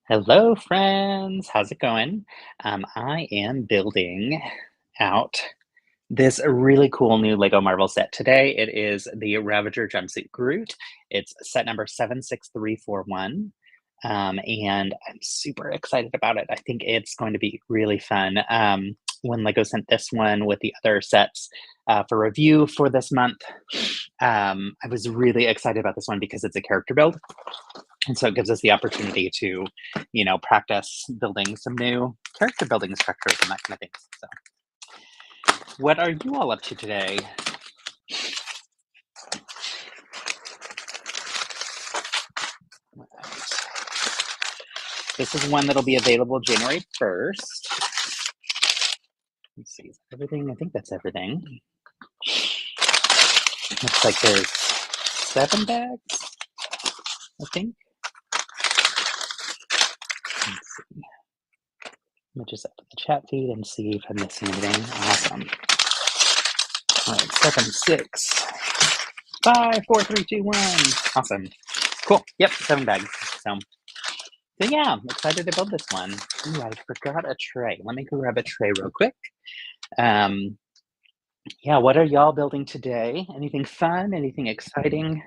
Hello, friends. How's it going? I am building out this really cool new Lego Marvel set. Today, it is the Ravager Jumpsuit Groot. It's set number 76341. And I'm super excited about it. I think it's going to be really fun. When Lego sent this one with the other sets for review for this month, I was really excited about this one because it's a character build. And so it gives us the opportunity to, practice building some new character building structures and that kind of thing. So, what are you all up to today? This is one that'll be available January 1st. Let's see, is that everything? I think that's everything. Looks like there's 7 bags, I think. Let's see. Let me just open the chat feed and see if I'm missing anything. Awesome. All right, 7, 6, 5, 4, 3, 2, 1. Awesome. Cool. Yep, 7 bags. So yeah, I'm excited to build this one. Ooh, I forgot a tray. Let me go grab a tray real quick. Yeah, what are y'all building today? Anything fun? Anything exciting?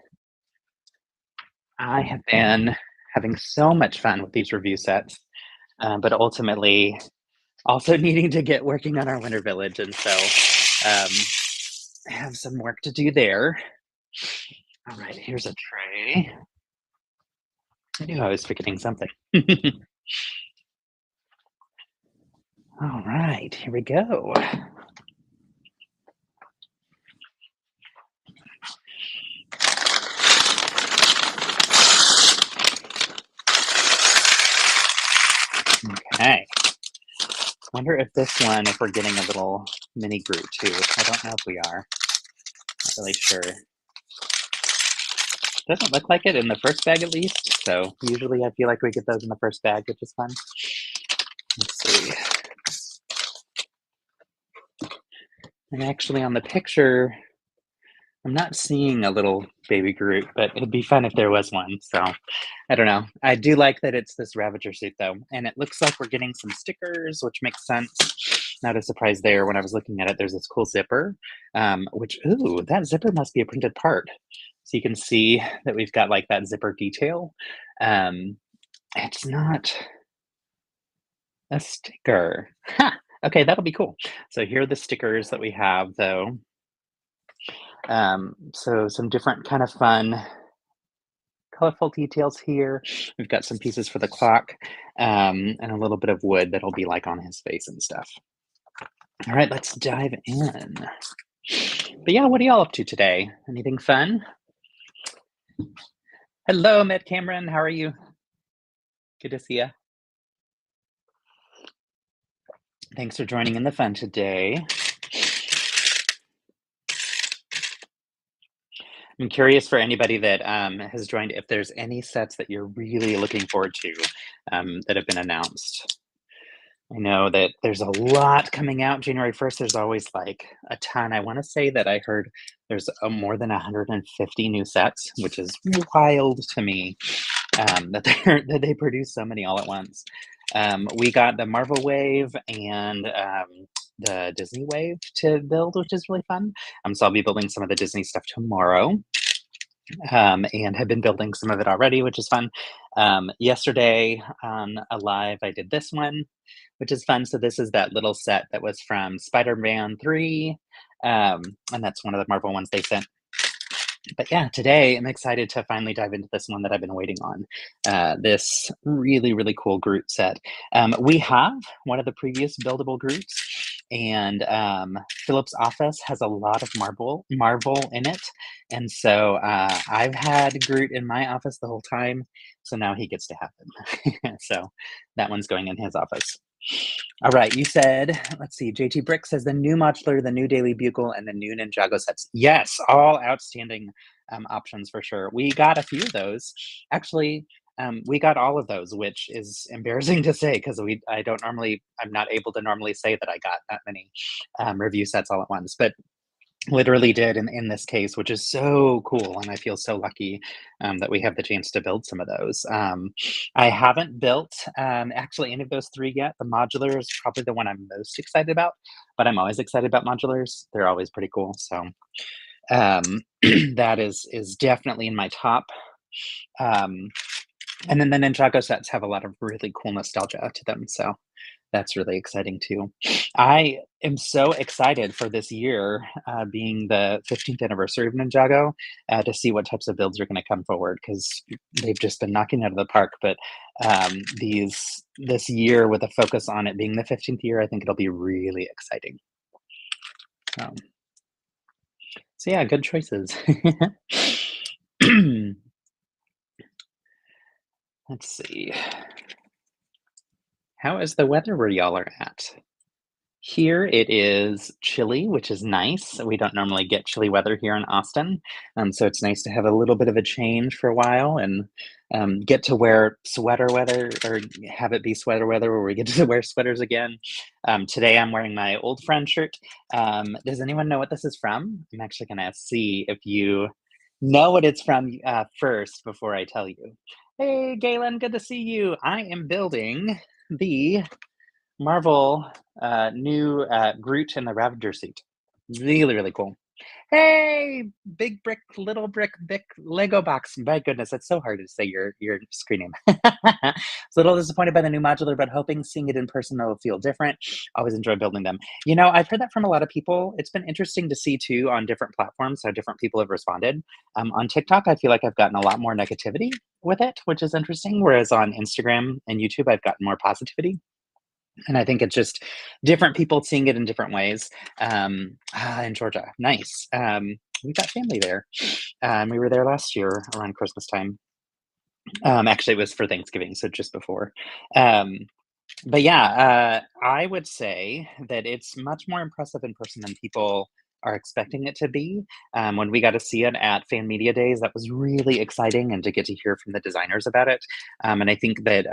I have been having so much fun with these review sets, but ultimately also needing to get working on our winter village, and so I have some work to do there. All right, here's a tray. I knew I was forgetting something. All right, here we go. Okay. Wonder if this one, if we're getting a little mini Groot too. I don't know if we are. Not really sure. Doesn't look like it in the first bag at least. So usually I feel like we get those in the first bag, which is fun. Let's see. And actually on the picture, I'm not seeing a little baby Groot, but it'd be fun if there was one. So I don't know. I do like that it's this Ravager suit though. And it looks like we're getting some stickers, which makes sense. Not a surprise there. When I was looking at it, there's this cool zipper, which, ooh, that zipper must be a printed part. So you can see that we've got like that zipper detail. It's not a sticker. Ha! Okay, that'll be cool. So here are the stickers that we have though. So some different kind of fun, colorful details here. We've got some pieces for the clock, and a little bit of wood that'll be like on his face and stuff. All right, let's dive in. But yeah, what are y'all up to today? Anything fun? Hello, Matt Cameron. How are you? Good to see you. Thanks for joining in the fun today. I'm curious for anybody that has joined, if there's any sets that you're really looking forward to that have been announced. I know that there's a lot coming out January 1st. There's always like a ton. I want to say that I heard there's more than 150 new sets, which is wild to me that they produce so many all at once. We got the Marvel Wave and the Disney Wave to build, which is really fun. So I'll be building some of the Disney stuff tomorrow. And have been building some of it already, which is fun. Yesterday on a live, I did this one, which is fun. So this is that little set that was from Spider-Man 3, and that's one of the Marvel ones they sent. But yeah, today I'm excited to finally dive into this one that I've been waiting on. This really, really cool Groot set. We have one of the previous buildable Groots, and Philip's office has a lot of Marvel in it. And so I've had Groot in my office the whole time, so now he gets to have him. So that one's going in his office. All right, you said, let's see, JT Brick says the new modular, the new Daily Bugle, and the new Ninjago sets. Yes, all outstanding options for sure. We got a few of those. Actually, we got all of those, which is embarrassing to say because I'm not able to normally say that I got that many review sets all at once. But literally did in this case, which is so cool, and I feel so lucky, that we have the chance to build some of those. I haven't built, actually any of those 3 yet. The modular is probably the one I'm most excited about, but I'm always excited about modulars. They're always pretty cool, so, that is definitely in my top. Um, and then the Ninjago sets have a lot of really cool nostalgia to them, so that's really exciting too. I am so excited for this year, being the 15th anniversary of Ninjago, to see what types of builds are gonna come forward because 'cause they've just been knocking it out of the park, but, this year with a focus on it being the 15th year, I think it'll be really exciting. Um, so yeah, good choices. Let's see. How is the weather where y'all are at? Here it is chilly, which is nice. We don't normally get chilly weather here in Austin, so it's nice to have a little bit of a change for a while and get to wear sweater weather or have it be sweater weather where we get to wear sweaters again. Today I'm wearing my old friend shirt. Does anyone know what this is from? I'm actually going to see if you know what it's from first before I tell you. Hey, Galen, good to see you. I am building the Marvel, new, Groot in the Ravager suit. Really, really cool. Hey, big brick, little brick, big Lego box. My goodness, it's so hard to say your screen name. It's a little disappointed by the new modular, but hoping seeing it in person will feel different. Always enjoy building them. You know, I've heard that from a lot of people. It's been interesting to see too on different platforms how different people have responded. On TikTok, I feel like I've gotten a lot more negativity with it, which is interesting. Whereas on Instagram and YouTube, I've gotten more positivity. And I think it's just different people seeing it in different ways. In Georgia, nice. We've got family there. We were there last year around Christmas time. Actually, it was for Thanksgiving, so just before. Um, but yeah, I would say that it's much more impressive in person than people are expecting it to be. When we got to see it at Fan Media Days, that was really exciting, and to get to hear from the designers about it. And I think that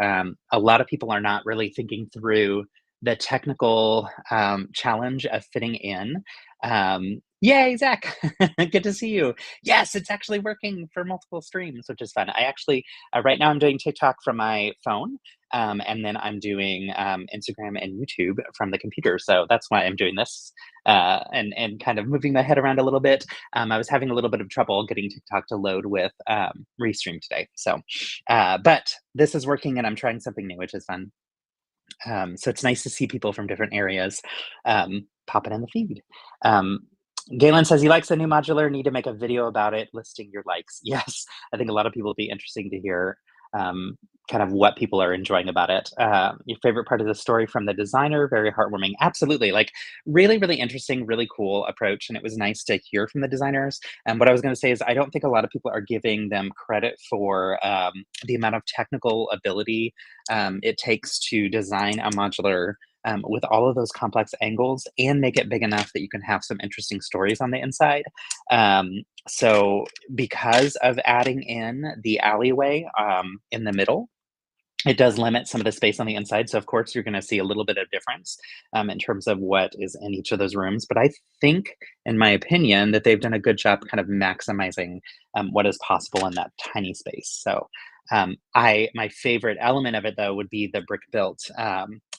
a lot of people are not really thinking through the technical challenge of fitting in. Yay, Zach! Good to see you. Yes, it's actually working for multiple streams, which is fun. I actually, right now, I'm doing TikTok from my phone, and then I'm doing Instagram and YouTube from the computer. So that's why I'm doing this and kind of moving my head around a little bit. I was having a little bit of trouble getting TikTok to load with Restream today. So, but this is working, and I'm trying something new, which is fun. So it's nice to see people from different areas popping in the feed. Um, Galen says he likes the new modular. Need to make a video about it, listing your likes. Yes, I think a lot of people would be interesting to hear kind of what people are enjoying about it. Your favorite part of the story from the designer, very heartwarming. Absolutely, like really, really interesting, really cool approach, and it was nice to hear from the designers. And what I was going to say is, I don't think a lot of people are giving them credit for the amount of technical ability it takes to design a modular with all of those complex angles and make it big enough that you can have some interesting stories on the inside. So, because of adding in the alleyway in the middle, it does limit some of the space on the inside. So, of course, you're going to see a little bit of difference in terms of what is in each of those rooms. But I think, in my opinion, that they've done a good job kind of maximizing what is possible in that tiny space. So, my favorite element of it though would be the brick built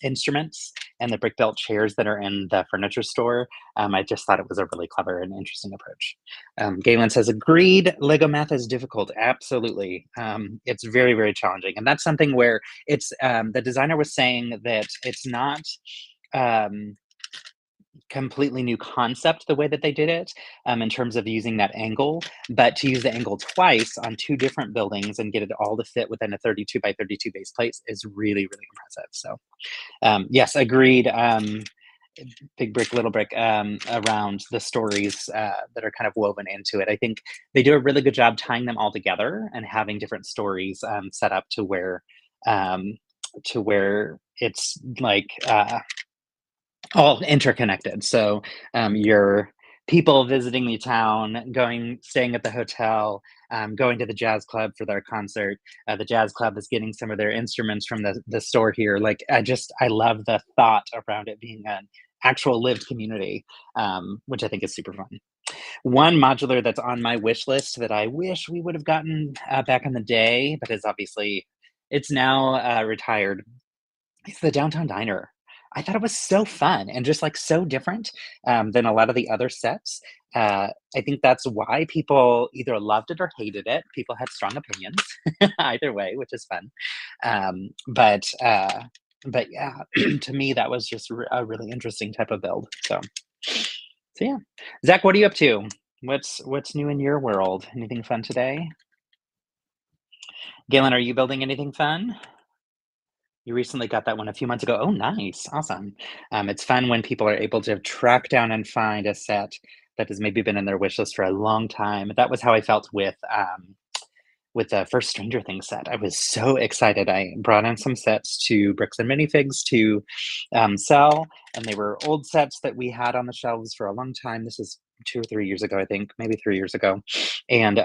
instruments and the brick built chairs that are in the furniture store. I just thought it was a really clever and interesting approach. Galen says, agreed, Lego math is difficult. Absolutely. It's very, very challenging. And that's something where it's the designer was saying that it's not um, completely new concept the way that they did it in terms of using that angle, but to use the angle twice on two different buildings and get it all to fit within a 32 by 32 base plate is really, really impressive. So, yes, agreed. Big brick, little brick around the stories that are kind of woven into it. I think they do a really good job tying them all together and having different stories set up um, to where it's like all interconnected. So your people visiting the town, staying at the hotel, going to the jazz club for their concert. The jazz club is getting some of their instruments from the store here. Like I love the thought around it being an actual lived community, which I think is super fun. One modular that's on my wish list that I wish we would have gotten, back in the day, but is obviously it's now, retired. It's the downtown diner. I thought it was so fun and just, like, so different, than a lot of the other sets. I think that's why people either loved it or hated it. People had strong opinions either way, which is fun. But yeah, to me, that was just a really interesting type of build. So yeah. Zach, what are you up to? What's new in your world? Anything fun today? Galen, are you building anything fun? You recently got that one a few months ago. Oh, nice. Awesome. It's fun when people are able to track down and find a set that has maybe been in their wish list for a long time. That was how I felt with the first Stranger Things set. I was so excited. I brought in some sets to Bricks and Minifigs to sell, and they were old sets that we had on the shelves for a long time. This is 2 or 3 years ago, I think, maybe 3 years ago, and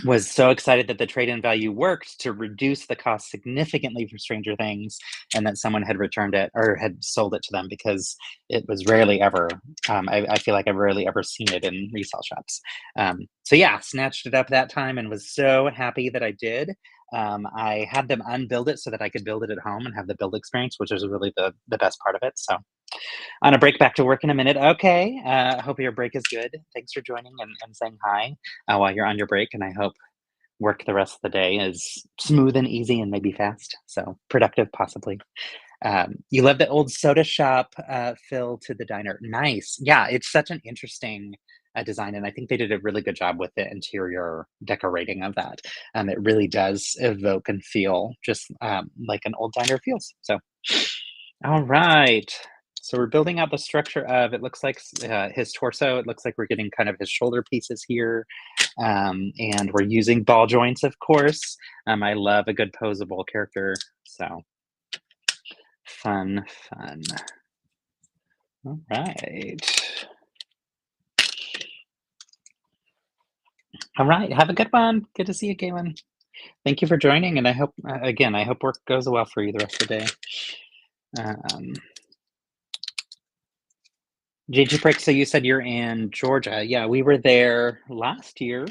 was so excited that the trade-in value worked to reduce the cost significantly for Stranger Things, and that someone had returned it or had sold it to them because it was rarely ever. I feel like I've rarely ever seen it in resale shops. So yeah, snatched it up that time and was so happy that I did. I had them unbuild it so that I could build it at home and have the build experience, which is really the best part of it. So on a break back to work in a minute. Okay. Hope your break is good. Thanks for joining and saying hi while you're on your break. And I hope work the rest of the day is smooth and easy and maybe fast. So productive, possibly. You love the old soda shop fill to the diner. Nice. Yeah, it's such an interesting design. And I think they did a really good job with the interior decorating of that. It really does evoke and feel just like an old diner feels. So all right. So we're building out the structure of it looks like his torso. It looks like we're getting kind of his shoulder pieces here. And we're using ball joints, of course. I love a good posable character. So fun, fun. All right. All right. Have a good one. Good to see you, Galen. Thank you for joining. And I hope, again, I hope work goes well for you the rest of the day. Um, JG Prick, so you said you're in Georgia. Yeah, we were there last year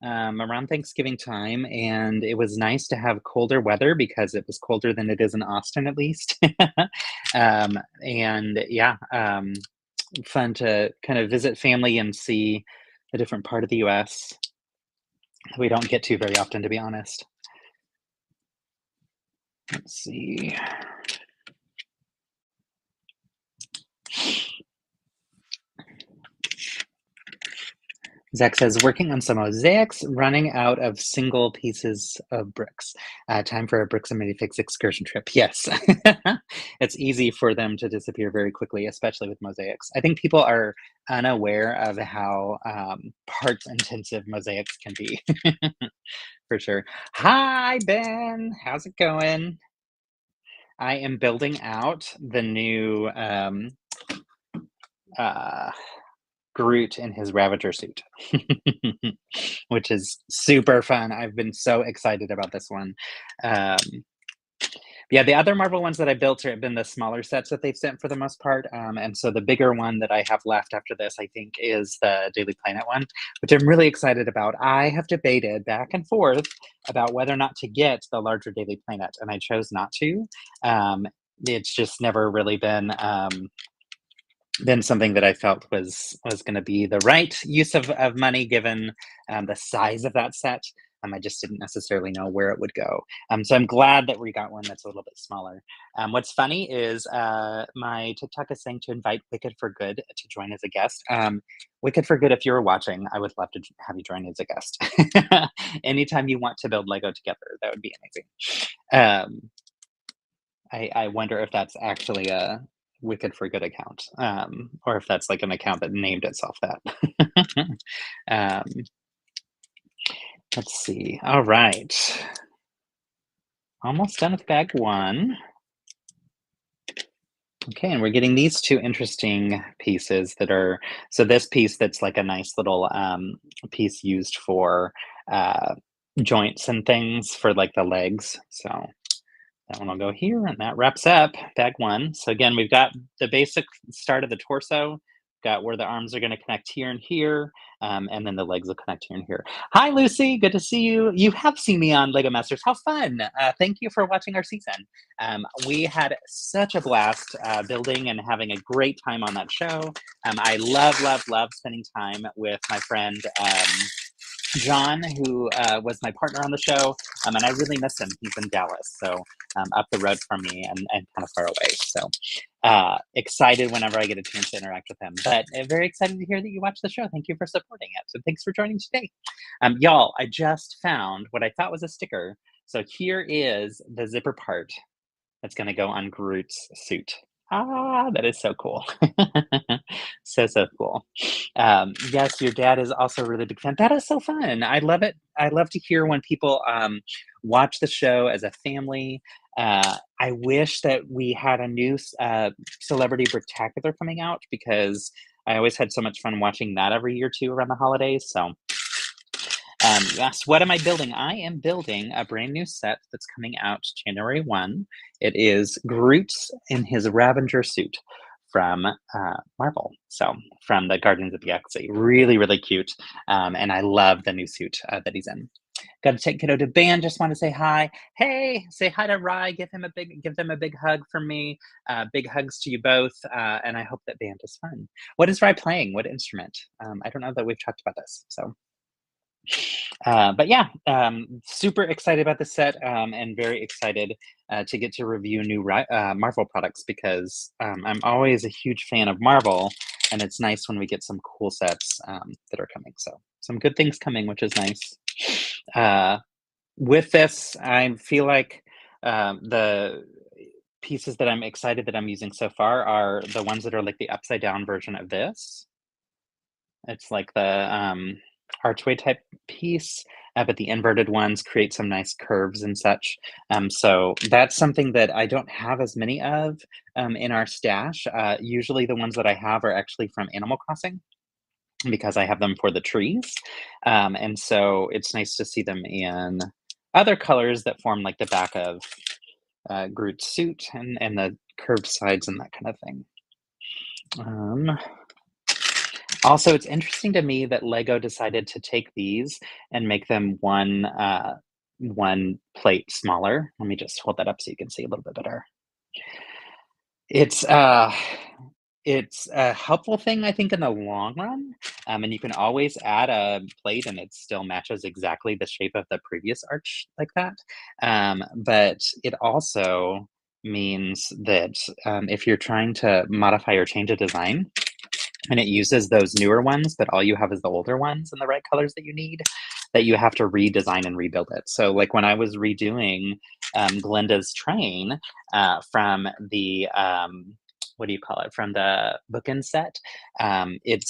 around Thanksgiving time, and it was nice to have colder weather because it was colder than it is in Austin, at least. And yeah, fun to kind of visit family and see a different part of the US that we don't get to very often, to be honest. Let's see. Zach says, working on some mosaics, running out of single pieces of bricks. Time for a bricks and minifix excursion trip. Yes. It's easy for them to disappear very quickly, especially with mosaics. I think people are unaware of how parts intensive mosaics can be. For sure. Hi, Ben. How's it going? I am building out the new uh, Groot in his Ravager suit, which is super fun. I've been so excited about this one. Um, yeah, the other Marvel ones that I built have been the smaller sets that they've sent for the most part. And so the bigger one that I have left after this, I think, is the Daily Planet one, which I'm really excited about. I have debated back and forth about whether or not to get the larger Daily Planet, and I chose not to. It's just never really been something that I felt was going to be the right use of money given the size of that set. I just didn't necessarily know where it would go. So I'm glad that we got one that's a little bit smaller. What's funny is my TikTok is saying to invite Wicked for Good to join as a guest. Wicked for Good, if you were watching, I would love to have you join as a guest. Anytime you want to build Lego together, that would be amazing. I wonder if that's actually a Wicked for Good account, or if that's like an account that named itself that. um, let's see. All right. Almost done with bag one. Okay, and we're getting these two interesting pieces that are, so this piece that's like a nice little piece used for joints and things for like the legs. So that one will go here, and that wraps up bag one. So again, we've got the basic start of the torso. Got where the arms are gonna connect here and here, and then the legs will connect here and here. Hi, Lucy, good to see you. You have seen me on LEGO Masters. How fun! Thank you for watching our season. We had such a blast building and having a great time on that show. I love, love, love spending time with my friend John, who was my partner on the show, and I really miss him. He's in Dallas, so up the road from me and kind of far away. So excited whenever I get a chance to interact with him. But very excited to hear that you watched the show. Thank you for supporting it. So thanks for joining today. Y'all, I just found what I thought was a sticker. So here is the zipper part that's going to go on Groot's suit. Ah, that is so cool. So, so cool. Yes, your dad is also a really big fan. That is so fun. I love it. I love to hear when people watch the show as a family. I wish that we had a new Celebrity Spectacular coming out because I always had so much fun watching that every year too around the holidays. So yes, what am I building? I am building a brand new set that's coming out January 1. It is Groot in his Ravager suit from Marvel. So from the Guardians of the Galaxy. Really, really cute. And I love the new suit that he's in. Got to take kiddo to band. Just want to say hi. Hey, say hi to Rye. Give them a big hug from me. Big hugs to you both. And I hope that band is fun. What is Rye playing? What instrument? I don't know that we've talked about this. So but yeah, super excited about the set and very excited to get to review new Marvel products because I'm always a huge fan of Marvel, and it's nice when we get some cool sets that are coming. So some good things coming, which is nice. With this, I feel like the pieces that I'm excited that I'm using so far are the ones that are like the upside down version of this. It's like the archway type piece, but the inverted ones create some nice curves and such. So that's something that I don't have as many of in our stash. Usually the ones that I have are actually from Animal Crossing because I have them for the trees. And so it's nice to see them in other colors that form like the back of Groot's suit and the curved sides and that kind of thing. Also, it's interesting to me that LEGO decided to take these and make them one plate smaller. Let me just hold that up so you can see a little bit better. It's a helpful thing, I think, in the long run. And you can always add a plate and it still matches exactly the shape of the previous arch like that. But it also means that if you're trying to modify or change a design, and it uses those newer ones, but all you have is the older ones in the right colors that you need, that you have to redesign and rebuild it. So like when I was redoing Glinda's train from the, what do you call it, from the bookend set, it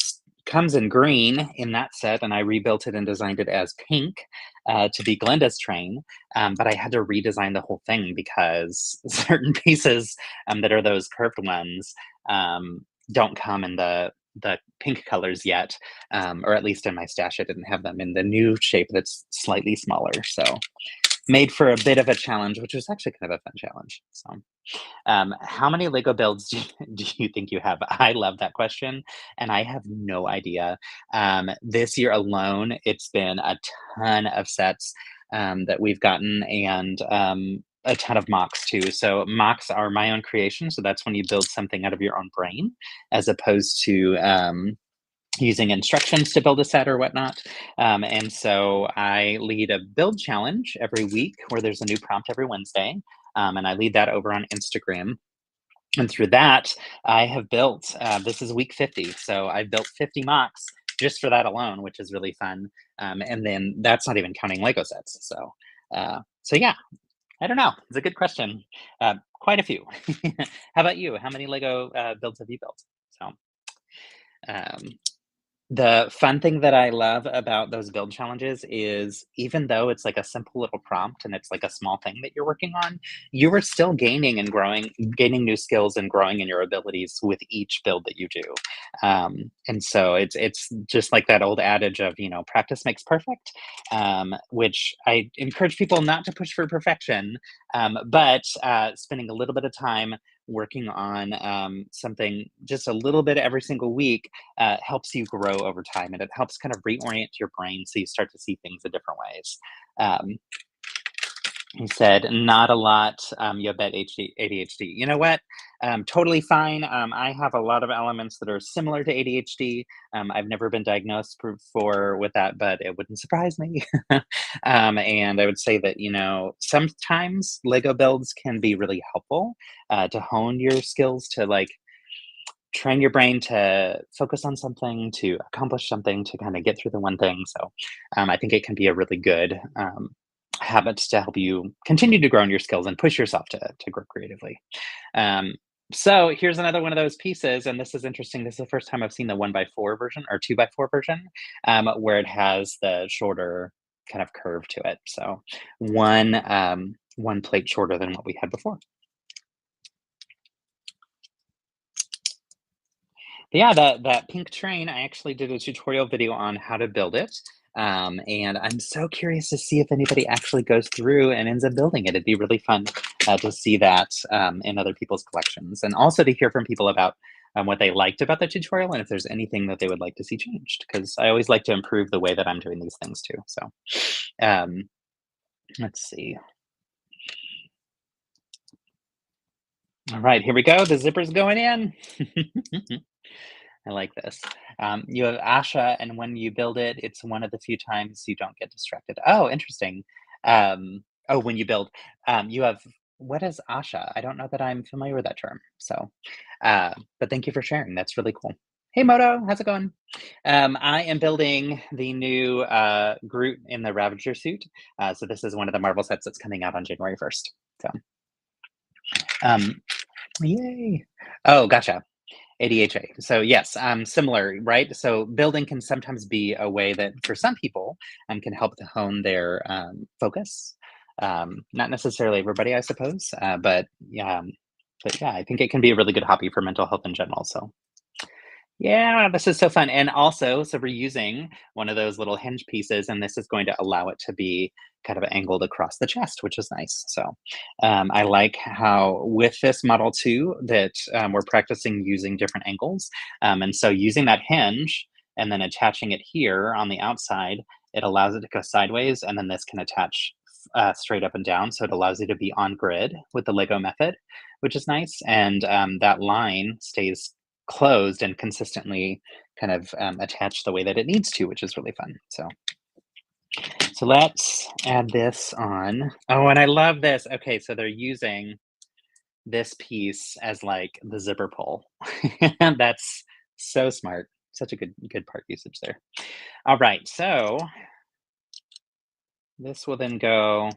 comes in green in that set, and I rebuilt it and designed it as pink to be Glinda's train, but I had to redesign the whole thing because certain pieces that are those curved ones don't come in the pink colors yet, or at least in my stash, I didn't have them in the new shape that's slightly smaller. So made for a bit of a challenge, which was actually kind of a fun challenge. So how many Lego builds do you think you have? I love that question, and I have no idea. This year alone, it's been a ton of sets that we've gotten, and a ton of mocks too. So mocks are my own creation. So that's when you build something out of your own brain, as opposed to using instructions to build a set or whatnot. And so I lead a build challenge every week where there's a new prompt every Wednesday. And I lead that over on Instagram. And through that, I have built, this is week 50. So I've built 50 mocks just for that alone, which is really fun. And then that's not even counting Lego sets. So yeah, I don't know. It's a good question. Quite a few. How about you? How many Lego builds have you built? So um, the fun thing that I love about those build challenges is even though it's like a simple little prompt and it's like a small thing that you're working on, you are still gaining and growing, gaining new skills and growing in your abilities with each build that you do. And so it's just like that old adage of, you know, practice makes perfect, which I encourage people not to push for perfection, but spending a little bit of time working on something just a little bit every single week helps you grow over time, and it helps kind of reorient your brain so you start to see things in different ways. Um, he said, "Not a lot. You have that ADHD. You know what? Totally fine. I have a lot of elements that are similar to ADHD. I've never been diagnosed for with that, but it wouldn't surprise me. And I would say that sometimes Lego builds can be really helpful to hone your skills, to like train your brain to focus on something, to accomplish something, to kind of get through the one thing. So I think it can be a really good habit to help you continue to grow in your skills and push yourself to grow creatively. Um, so here's another one of those pieces, and this is interesting. This is the first time I've seen the 1x4 version or 2x4 version, where it has the shorter kind of curve to it. So one plate shorter than what we had before. But yeah, that pink train, I actually did a tutorial video on how to build it. And I'm so curious to see if anybody actually goes through and ends up building it. It'd be really fun to see that in other people's collections, and also to hear from people about what they liked about the tutorial and if there's anything that they would like to see changed. Because I always like to improve the way that I'm doing these things too. So um, let's see. All right, here we go. The zipper's going in. I like this. You have Asha, and when you build it, it's one of the few times you don't get distracted. Oh, interesting. Oh, when you build, you have what is Asha? I don't know that I'm familiar with that term. So, but thank you for sharing. That's really cool. Hey, Moto, how's it going? I am building the new Groot in the Ravager suit. So this is one of the Marvel sets that's coming out on January 1st. So, um, yay! Oh, gotcha. ADHA. So yes, similar, right? So building can sometimes be a way that for some people can help to hone their focus. Not necessarily everybody, I suppose, but yeah, I think it can be a really good hobby for mental health in general. So yeah, this is so fun. And also, so we're using one of those little hinge pieces, and this is going to allow it to be kind of angled across the chest, which is nice. So I like how with this model too, that we're practicing using different angles. And so using that hinge and then attaching it here on the outside, it allows it to go sideways, and then this can attach straight up and down. So it allows you to be on grid with the Lego method, which is nice. And that line stays closed and consistently kind of attached the way that it needs to, which is really fun. So let's add this on. Oh, and I love this. Okay, so they're using this piece as like the zipper pull. That's so smart. Such a good part usage there. All right, so this will then go.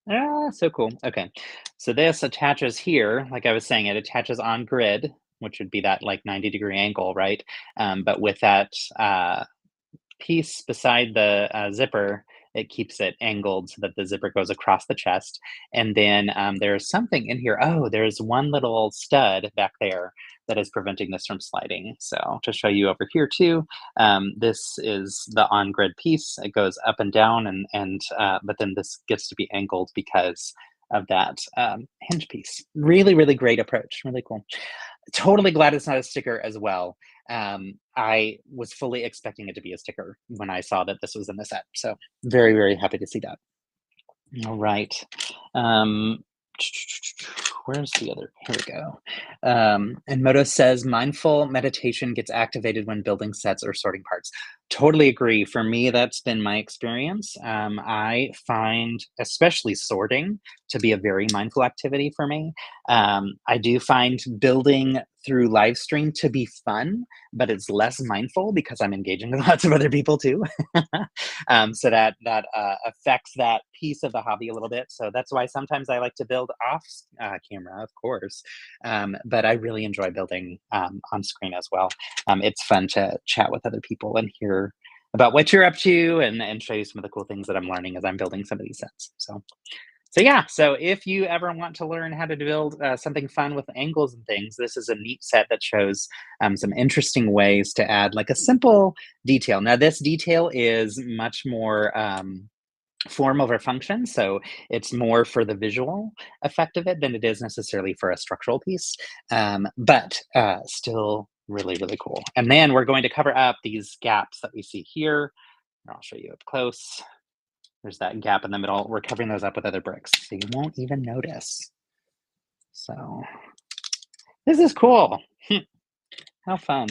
Ah, so cool. Okay. So this attaches here, like I was saying, it attaches on grid, which would be that like 90-degree angle, right? But with that piece beside the zipper, it keeps it angled so that the zipper goes across the chest. And then there's something in here. Oh, there's one little stud back there that is preventing this from sliding. So to show you over here too, this is the on-grid piece. It goes up and down, and but then this gets to be angled because of that hinge piece. Really, really great approach. Really cool. Totally glad it's not a sticker as well. I was fully expecting it to be a sticker when I saw that this was in the set. So very, very happy to see that. All right. Um, where's the other? Here we go. And Moto says mindful meditation gets activated when building sets or sorting parts. Totally agree. For me, that's been my experience. I find, especially sorting, to be a very mindful activity for me. I do find building through live stream to be fun, but it's less mindful because I'm engaging with lots of other people too. So that affects that piece of the hobby a little bit. So that's why sometimes I like to build off camera, of course, but I really enjoy building on screen as well. It's fun to chat with other people and hear about what you're up to, and show you some of the cool things that I'm learning as I'm building some of these sets. So yeah, so if you ever want to learn how to build something fun with angles and things, this is a neat set that shows some interesting ways to add like a simple detail. Now this detail is much more form over function, so it's more for the visual effect of it than it is necessarily for a structural piece, but still really, really cool. And then we're going to cover up these gaps that we see here. I'll show you up close. There's that gap in the middle. We're covering those up with other bricks, so you won't even notice. So this is cool. How fun.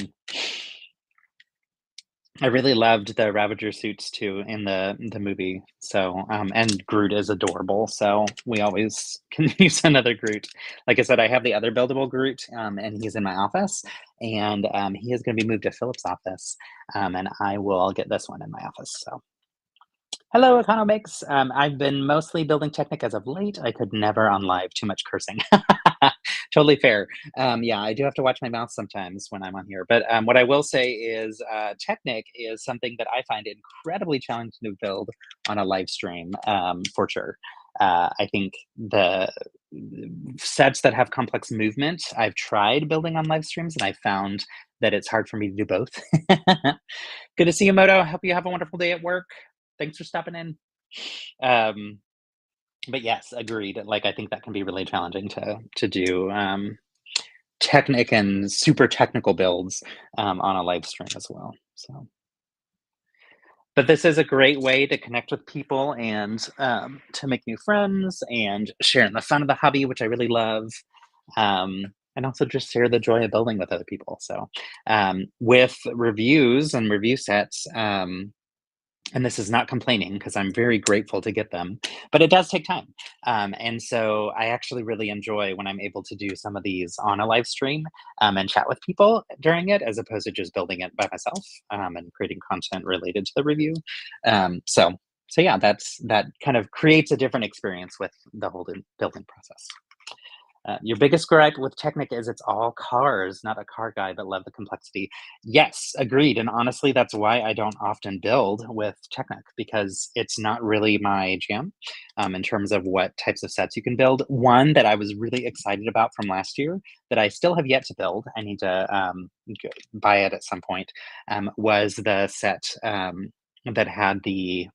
I really loved the Ravager suits too in the movie. So, and Groot is adorable. So we always can use another Groot. Like I said, I have the other buildable Groot, and he's in my office, and he is going to be moved to Philip's office, and I will get this one in my office. So hello, Economics. I've been mostly building Technic as of late. I could never on live, too much cursing. Totally fair. Yeah, I do have to watch my mouth sometimes when I'm on here. But what I will say is Technic is something that I find incredibly challenging to build on a live stream, for sure. I think the sets that have complex movement, I've tried building on live streams and I found that it's hard for me to do both. Good to see you, Moto. Hope you have a wonderful day at work. Thanks for stopping in. Um, but yes, agreed. Like I think that can be really challenging to do technic and super technical builds on a live stream as well. So, but this is a great way to connect with people and to make new friends and share in the fun of the hobby, which I really love. And also just share the joy of building with other people. So, with reviews and review sets, and this is not complaining because I'm very grateful to get them, but it does take time. And so I actually really enjoy when I'm able to do some of these on a live stream and chat with people during it, as opposed to just building it by myself and creating content related to the review. So yeah, that kind of creates a different experience with the whole building process. Your biggest gripe with Technic is it's all cars, not a car guy, but love the complexity. Yes, agreed. And honestly, that's why I don't often build with Technic because it's not really my jam in terms of what types of sets you can build. One that I was really excited about from last year that I still have yet to build, I need to buy it at some point, was the set that had the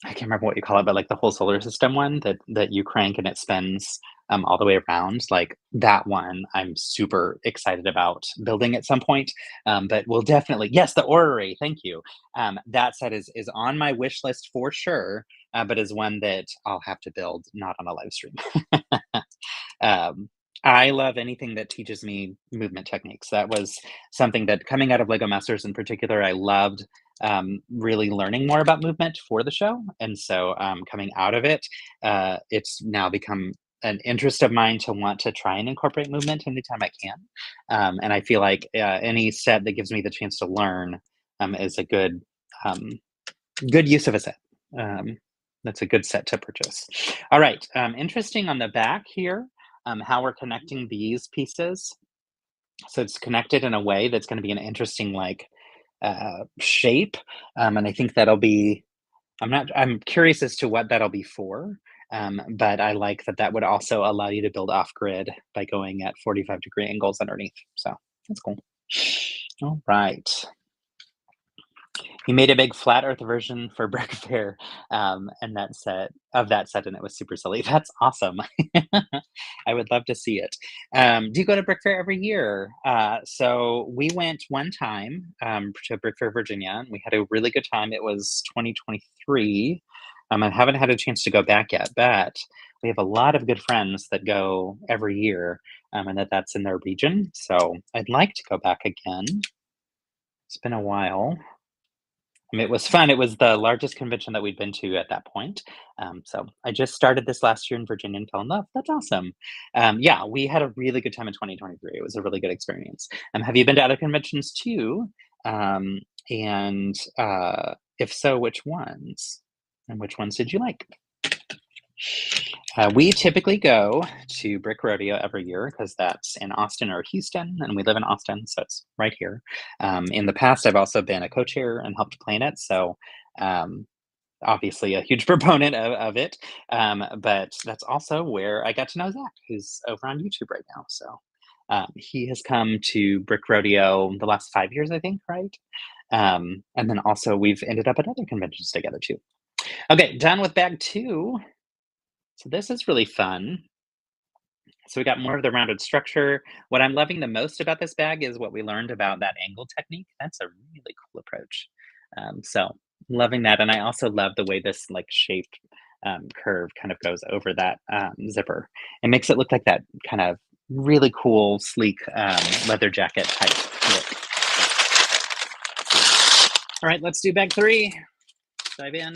I can't remember what you call it, but like the whole solar system one that you crank and it spins all the way around. Like that one, I'm super excited about building at some point. But we'll definitely yes, the orrery. Thank you. That set is on my wish list for sure, but is one that I'll have to build not on a live stream. um, I love anything that teaches me movement techniques. That was something that coming out of Lego Masters in particular, I loved really learning more about movement for the show. And so coming out of it, it's now become an interest of mine to want to try and incorporate movement anytime I can. And I feel like any set that gives me the chance to learn is a um, good use of a set. Um, that's a good set to purchase. All right, interesting on the back here, how we're connecting these pieces. So it's connected in a way that's going to be an interesting like shape, and I think that'll be. I'm curious as to what that'll be for, but I like that that would also allow you to build off grid by going at 45-degree angles underneath. So that's cool. All right. He made a big flat Earth version for Brick Fair, and that set, and it was super silly. That's awesome. I would love to see it. Do you go to Brick Fair every year? So we went one time to Brick Fair, Virginia, and we had a really good time. It was 2023. I haven't had a chance to go back yet, but we have a lot of good friends that go every year, and that's in their region. So I'd like to go back again. It's been a while. I mean, it was fun. It was the largest convention that we'd been to at that point. So I just started this last year in Virginia and fell in love. That's awesome. Yeah, we had a really good time in 2023. It was a really good experience. Have you been to other conventions too? And if so, which ones? And which ones did you like? We typically go to Brick Rodeo every year because that's in Austin or Houston, and we live in Austin, so it's right here. In the past, I've also been a co-chair and helped plan it, so um, obviously a huge proponent of it. But that's also where I got to know Zach, who's over on YouTube right now. So he has come to Brick Rodeo the last 5 years, I think, right? And then also we've ended up at other conventions together too. Okay, done with bag 2. So this is really fun. So we got more of the rounded structure. What I'm loving the most about this bag is what we learned about that angle technique. That's a really cool approach. So loving that, and I also love the way this like shaped curve kind of goes over that zipper. It makes it look like that kind of really cool, sleek leather jacket type look. All right, let's do bag 3. Dive in.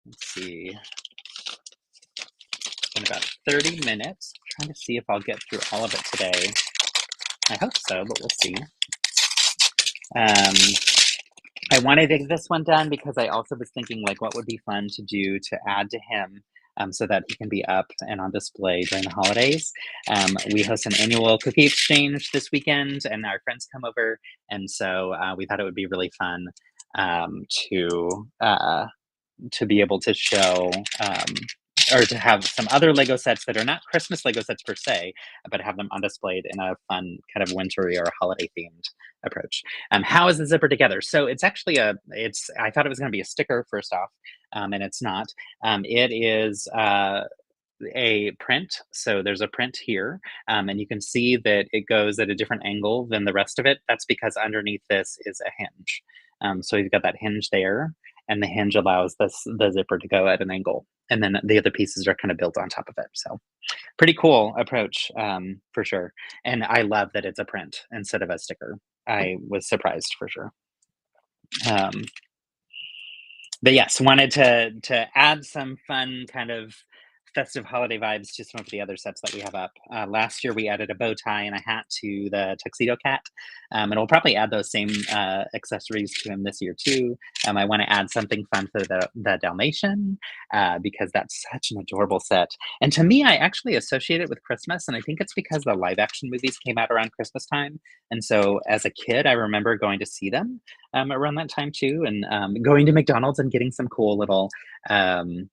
Let's see. In about 30 minutes. I'm trying to see if I'll get through all of it today. I hope so, but we'll see. Um, I wanted to get this one done because I also was thinking like what would be fun to do to add to him so that he can be up and on display during the holidays. We host an annual cookie exchange this weekend, and our friends come over, and so we thought it would be really fun um, to uh, to be able to show or to have some other Lego sets that are not Christmas Lego sets per se, but have them on displayed in a fun kind of wintry or holiday themed approach. How is the zipper together? So it's actually I thought it was going to be a sticker first off, and it's not. It is a print. So there's a print here, and you can see that it goes at a different angle than the rest of it. That's because underneath this is a hinge. So you've got that hinge there, and the hinge allows the zipper to go at an angle, and then the other pieces are kind of built on top of it. So pretty cool approach for sure. And I love that it's a print instead of a sticker. I was surprised for sure. Um, but yes, wanted to add some fun kind of festive holiday vibes to some of the other sets that we have up. Last year we added a bow tie and a hat to the tuxedo cat, and we'll probably add those same accessories to him this year too. I want to add something fun for the Dalmatian because that's such an adorable set. And to me, I actually associate it with Christmas, and I think it's because the live action movies came out around Christmas time, and so as a kid, I remember going to see them around that time too, and going to McDonald's and um,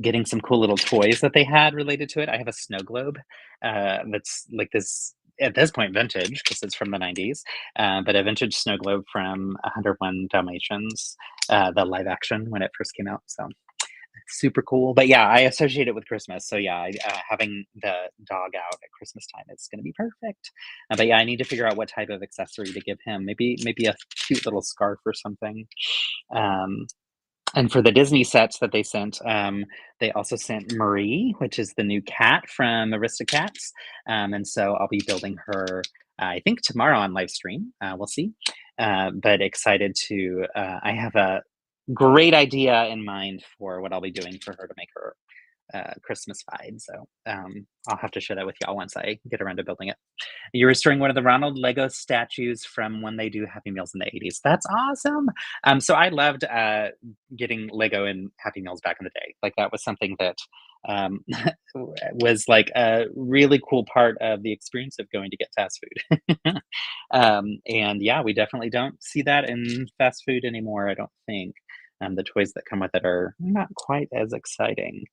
getting some cool little toys that they had related to it. I have a snow globe that's like this at this point vintage because it's from the 90s, but a vintage snow globe from 101 Dalmatians, the live action when it first came out. So super cool. But yeah, I associate it with Christmas. So yeah, having the dog out at Christmas time is going to be perfect. But yeah, I need to figure out what type of accessory to give him. Maybe a cute little scarf or something. Um, and for the Disney sets that they sent, they also sent Marie, which is the new cat from Aristocats. And so I'll be building her, I think, tomorrow on live stream. We'll see. But excited to, I have a great idea in mind for what I'll be doing for her to make her Christmas vibe. So I'll have to share that with y'all once I get around to building it. You're restoring one of the Ronald Lego statues from when they do Happy Meals in the 80s. That's awesome. So I loved getting Lego and Happy Meals back in the day. Like that was something that um, was like a really cool part of the experience of going to get fast food. And yeah, we definitely don't see that in fast food anymore, I don't think. The toys that come with it are not quite as exciting.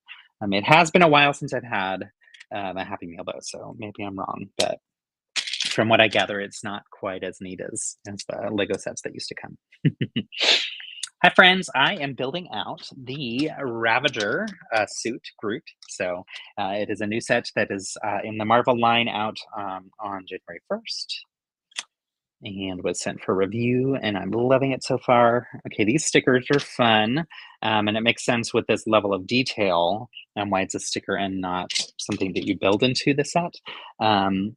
It has been a while since I've had a Happy Meal though, so maybe I'm wrong. But from what I gather, it's not quite as neat as the Lego sets that used to come. Hi, friends. I am building out the Ravager suit Groot. So it is a new set that is in the Marvel line out on January 1st and was sent for review, and I'm loving it so far. Okay, these stickers are fun, and it makes sense with this level of detail and why it's a sticker and not something that you build into the set. Um,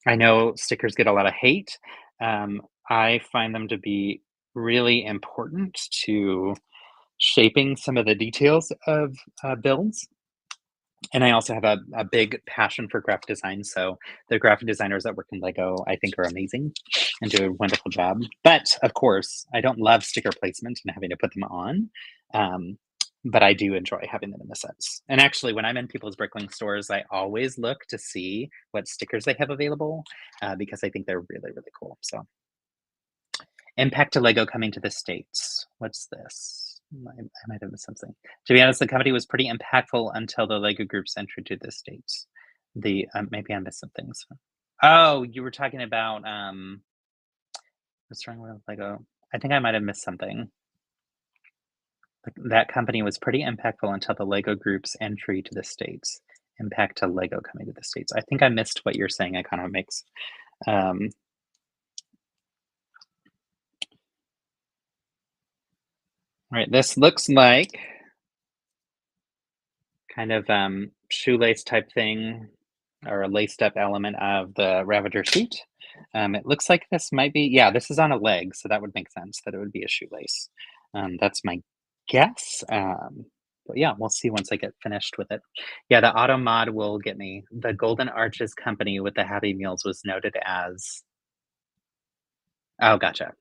I know stickers get a lot of hate. I find them to be really important to shaping some of the details of builds. And I also have a big passion for graphic design. So the graphic designers that work in Lego, I think, are amazing and do a wonderful job. But of course, I don't love sticker placement and having to put them on. Um, but I do enjoy having them in the sets. And actually, when I'm in people's Bricklink stores, I always look to see what stickers they have available because I think they're really, really cool. So, impact to Lego coming to the States. What's this? I might have missed something. To be honest, the company was pretty impactful until the Lego Group's entry to the States. Maybe I missed some things. Oh, you were talking about restoring with Lego. I think I might have missed something. That company was pretty impactful until the LEGO Group's entry to the States. Impact to LEGO coming to the States. I think I missed what you're saying. It kind of makes um, right. This looks like kind of shoelace type thing or a laced up element of the Ravager suit. It looks like this might be, yeah, this is on a leg, so that would make sense that it would be a shoelace. That's my guess. But yeah, we'll see once I get finished with it. Yeah, the auto mod will get me. The Golden Arches company with the Happy Meals was noted as, oh, gotcha.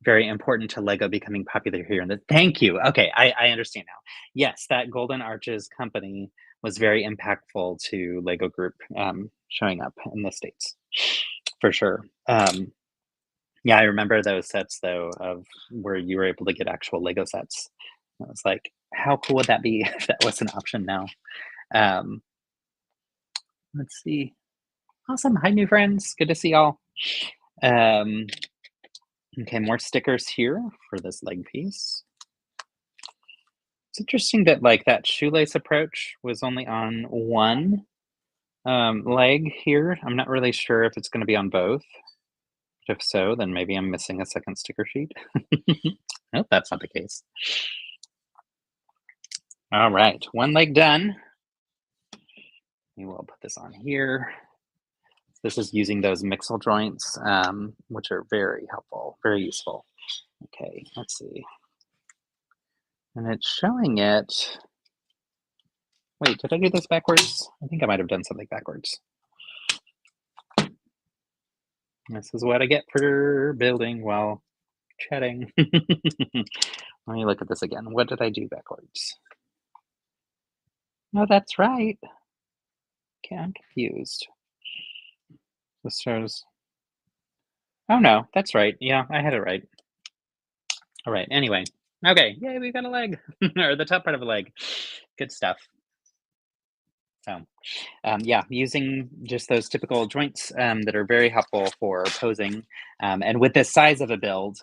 Very important to Lego becoming popular here in the, thank you. Okay, I understand now. Yes, that Golden Arches company was very impactful to Lego Group, showing up in the States, for sure. Yeah, I remember those sets though of where you were able to get actual Lego sets. I was like, how cool would that be if that was an option now? Um, let's see. Awesome. Hi, new friends. Good to see y'all. Um, okay, more stickers here for this leg piece. It's interesting that like that shoelace approach was only on one leg here. I'm not really sure if it's going to be on both. If so, then maybe I'm missing a second sticker sheet. Nope, that's not the case. All right, one leg done. We will put this on here. This is using those mixel joints, which are very helpful, very useful. Okay, let's see. And it's showing it. Wait, did I do this backwards? I think I might have done something backwards. This is what I get for building while chatting. Let me look at this again. What did I do backwards? No, that's right. Okay, I'm confused. This shows. Oh no, that's right. Yeah, I had it right. All right. Anyway, okay. Yay, we got a leg, or the top part of a leg. Good stuff. So, yeah, using just those typical joints that are very helpful for posing. And with this size of a build,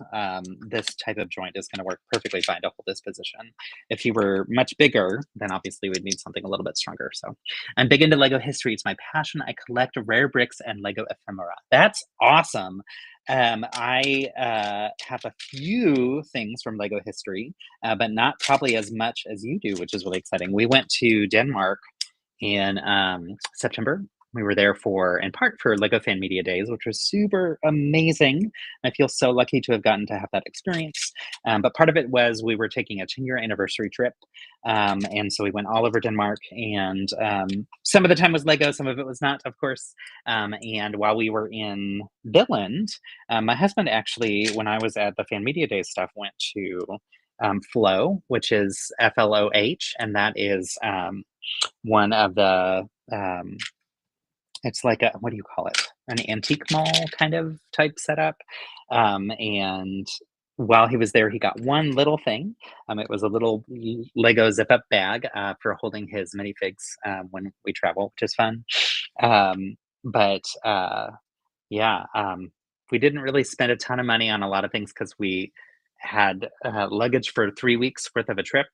this type of joint is going to work perfectly fine to hold this position. If you were much bigger, then obviously we'd need something a little bit stronger. So I'm big into Lego history. It's my passion. I collect rare bricks and Lego ephemera. That's awesome. I have a few things from Lego history, but not probably as much as you do, which is really exciting. We went to Denmark in September. We were there for, in part, for Lego Fan Media Days, which was super amazing. I feel so lucky to have gotten to have that experience. But part of it was we were taking a 10-year anniversary trip. And so we went all over Denmark, and some of the time was Lego, some of it was not, of course. And while we were in Billund, my husband actually, when I was at the Fan Media Days stuff, went to Flow, which is FLOH, and that is one of the it's like a, what do you call it, an antique mall kind of type setup. And while he was there, he got one little thing. It was a little Lego zip up bag for holding his minifigs when we travel, which is fun. But yeah, we didn't really spend a ton of money on a lot of things because we had luggage for 3 weeks worth of a trip,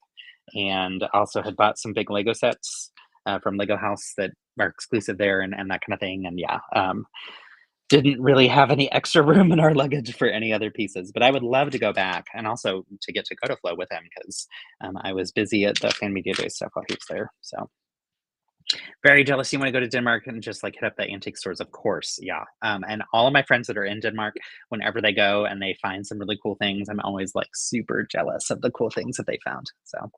and also had bought some big Lego sets from Lego House that are exclusive there, and that kind of thing. And yeah, didn't really have any extra room in our luggage for any other pieces. But I would love to go back, and also to get to go to Flow with him because I was busy at the Fan Media Day stuff while he was there. So very jealous. You want to go to Denmark and just like hit up the antique stores, of course. Yeah. And all of my friends that are in Denmark, whenever they go and they find some really cool things, I'm always like super jealous of the cool things that they found. So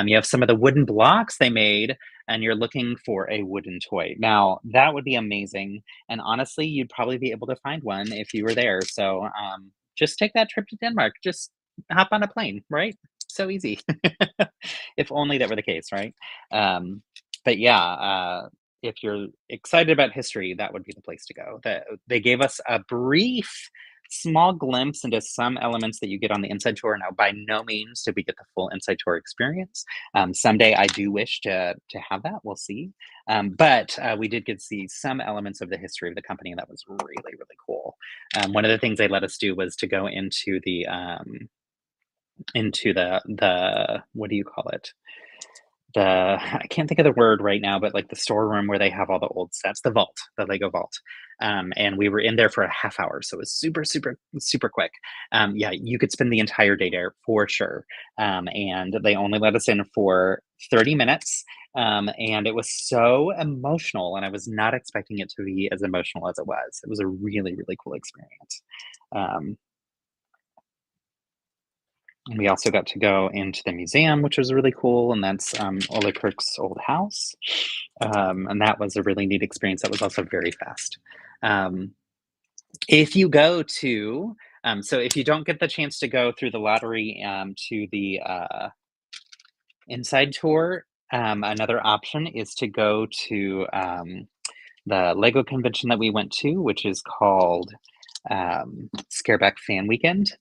you have some of the wooden blocks they made, and you're looking for a wooden toy. Now, that would be amazing. And honestly, you'd probably be able to find one if you were there. So just take that trip to Denmark. Just hop on a plane, right? So easy. If only that were the case, right? But yeah, if you're excited about history, that would be the place to go. They gave us a brief, small glimpse into some elements that you get on the inside tour. Now, by no means did we get the full inside tour experience. Someday, I do wish to have that. We'll see. But we did get to see some elements of the history of the company, and that was really, really cool. One of the things they let us do was to go into the into the what do you call it? The I can't think of the word right now, but, like, the storeroom where they have all the old sets, the vault, the Lego vault, and we were in there for a half hour, so it was super, super, super quick. Yeah, you could spend the entire day there for sure, and they only let us in for 30 minutes, and it was so emotional, and I was not expecting it to be as emotional as it was. It was a really, really cool experience. Um, and we also got to go into the museum, which was really cool, and that's, Ole Kirk's old house. And that was a really neat experience that was also very fast. Um, if you go to so if you don't get the chance to go through the lottery, to the, inside tour, another option is to go to, the LEGO convention that we went to, which is called, Scareback Fan Weekend.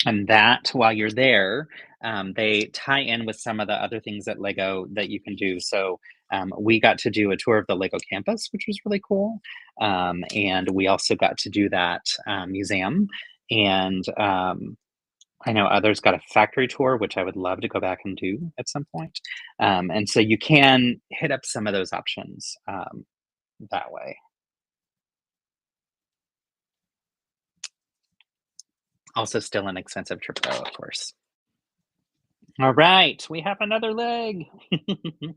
And that, while you're there, they tie in with some of the other things at Lego that you can do. So we got to do a tour of the Lego campus, which was really cool. And we also got to do that museum. And I know others got a factory tour, which I would love to go back and do at some point. And so you can hit up some of those options that way. Also, still an expensive trip, though, of course. All right, we have another leg. I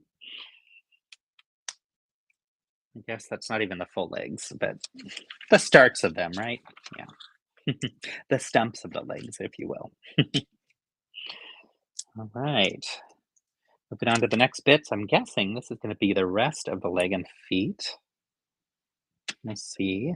guess that's not even the full legs, but the starts of them, right? Yeah. The stumps of the legs, if you will. All right. Moving on to the next bits. I'm guessing this is going to be the rest of the leg and feet. Let's see.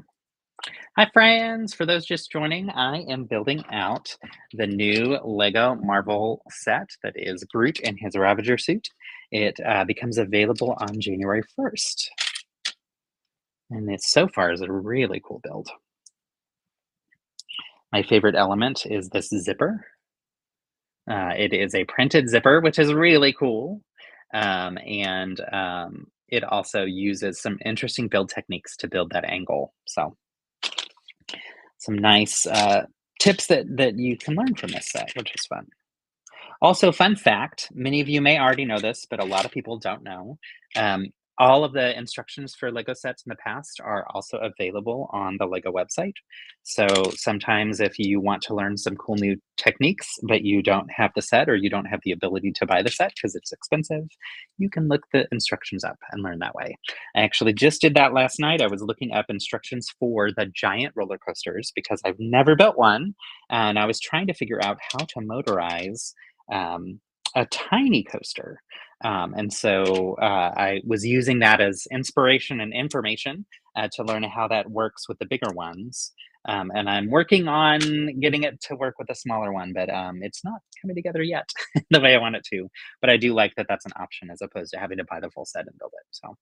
Hi, friends. For those just joining, I am building out the new Lego Marvel set that is Groot in his Ravager suit. It becomes available on January 1st. And it so far is a really cool build. My favorite element is this zipper. It is a printed zipper, which is really cool. And it also uses some interesting build techniques to build that angle. So, some nice tips that you can learn from this set, which is fun. Also, fun fact, many of you may already know this, but a lot of people don't know. Um, all of the instructions for Lego sets in the past are also available on the Lego website. So sometimes if you want to learn some cool new techniques, but you don't have the set or you don't have the ability to buy the set because it's expensive, you can look the instructions up and learn that way. I actually just did that last night. I was looking up instructions for the giant roller coasters because I've never built one. And I was trying to figure out how to motorize um, a tiny coaster. And so I was using that as inspiration and information to learn how that works with the bigger ones. And I'm working on getting it to work with a smaller one, but it's not coming together yet the way I want it to. But I do like that that's an option as opposed to having to buy the full set and build it. So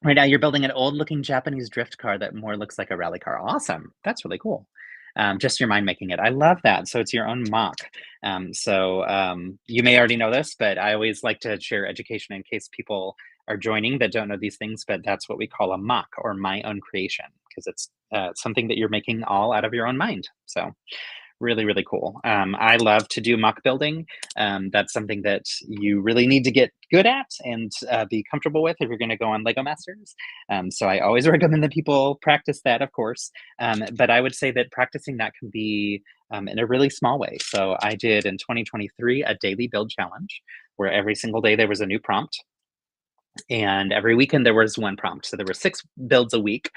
right now you're building an old looking Japanese drift car that more looks like a rally car. Awesome. That's really cool. Just your mind making it. I love that. So it's your own mock. You may already know this, but I always like to share education in case people are joining that don't know these things. But that's what we call a mock or my own creation because it's something that you're making all out of your own mind. So really, really cool. I love to do mock building. That's something that you really need to get good at and be comfortable with if you're going to go on Lego Masters. So I always recommend that people practice that, of course. But I would say that practicing that can be in a really small way. So I did in 2023 a daily build challenge where every single day there was a new prompt and every weekend there was one prompt. So there were 6 builds a week,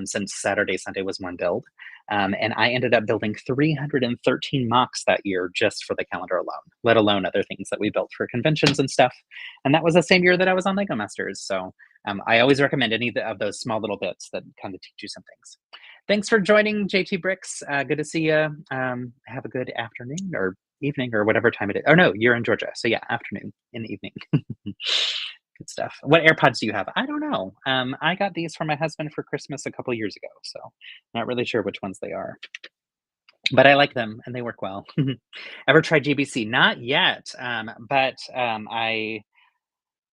since Saturday, Sunday was one build. And I ended up building 313 mocks that year just for the calendar alone, let alone other things that we built for conventions and stuff. And that was the same year that I was on Lego Masters. So I always recommend any of those small little bits that kind of teach you some things. Thanks for joining, JT Bricks. Good to see you. Have a good afternoon or evening or whatever time it is. Oh, no, you're in Georgia. So yeah, afternoon in the evening. Good stuff. What AirPods do you have? I don't know. I got these for my husband for Christmas a couple years ago, so not really sure which ones they are. But I like them and they work well. Ever tried GBC? Not yet. But I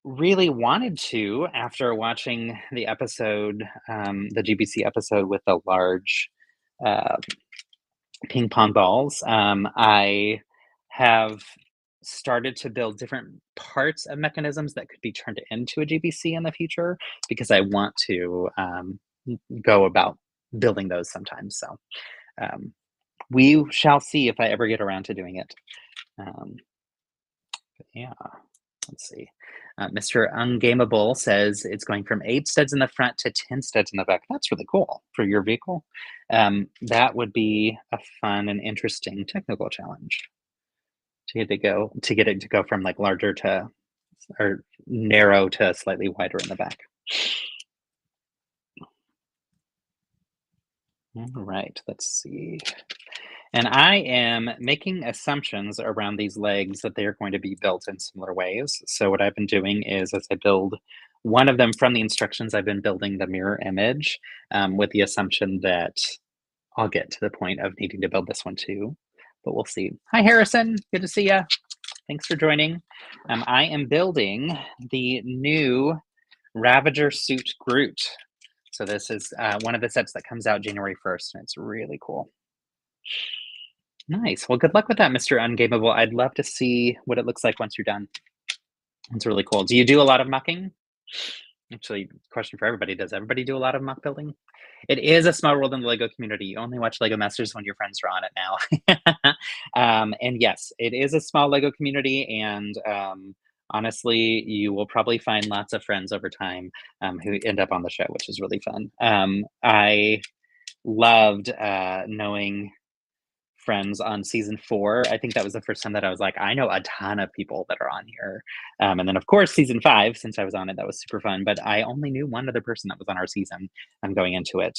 really wanted to after watching the episode, the GBC episode with the large uh, ping pong balls. I have started to build different parts of mechanisms that could be turned into a GBC in the future because I want to go about building those sometimes. So um, we shall see if I ever get around to doing it. Um, yeah, let's see. Mr. Ungameable says it's going from 8 studs in the front to 10 studs in the back. That's really cool for your vehicle. That would be a fun and interesting technical challenge to get it to go from like larger to or narrow to slightly wider in the back. All right, let's see. And I am making assumptions around these legs that they are going to be built in similar ways. So what I've been doing is as I build one of them from the instructions, I've been building the mirror image with the assumption that I'll get to the point of needing to build this one too. But we'll see. Hi, Harrison. Good to see you. Thanks for joining. I am building the new Ravager Suit Groot. So this is one of the sets that comes out January 1st, and it's really cool. Nice. Well, good luck with that, Mr. Ungameable. I'd love to see what it looks like once you're done. It's really cool. Do you do a lot of mucking? Actually, question for everybody. Does everybody do a lot of muck building? It is a small world in the LEGO community. You only watch LEGO Masters when your friends are on it now. And yes, it is a small LEGO community. And honestly, you will probably find lots of friends over time who end up on the show, which is really fun. I loved knowing friends on season 4. I think that was the first time that I was like, I know a ton of people that are on here. And then, of course, season 5, since I was on it, that was super fun. But I only knew one other person that was on our season. I'm going into it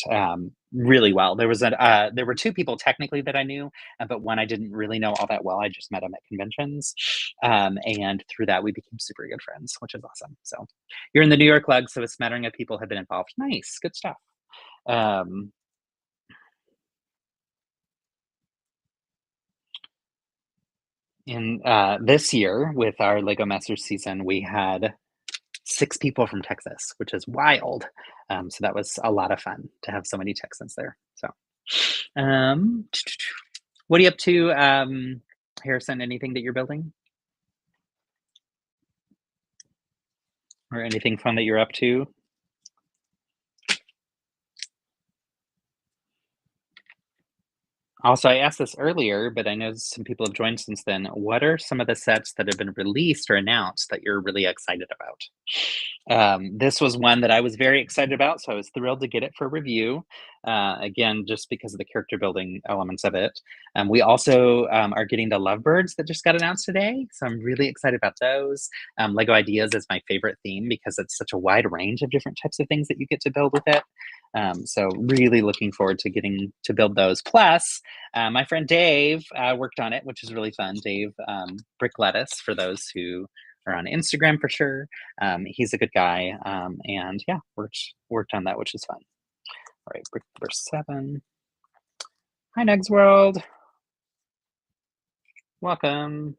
really well. There were 2 people technically that I knew, but one I didn't really know all that well. I just met him at conventions, and through that we became super good friends, which is awesome. So you're in the New York lug, so a smattering of people have been involved. Nice, good stuff. Um, in this year with our Lego Masters season, we had 6 people from Texas, which is wild. So that was a lot of fun to have so many Texans there. So, um, what are you up to, Harrison? Anything that you're building, or anything fun that you're up to? Also, I asked this earlier, but I know some people have joined since then. What are some of the sets that have been released or announced that you're really excited about? This was one that I was very excited about, so I was thrilled to get it for review. Again, just because of the character building elements of it. We also are getting the Lovebirds that just got announced today, so I'm really excited about those. Lego Ideas is my favorite theme because it's such a wide range of different types of things that you get to build with it. So really looking forward to getting to build those. Plus, my friend Dave worked on it, which is really fun. Dave Brick Lettuce, for those who are on Instagram for sure. He's a good guy, and yeah, worked on that, which is fun. All right, brick number 7. Hi, Negs World. Welcome.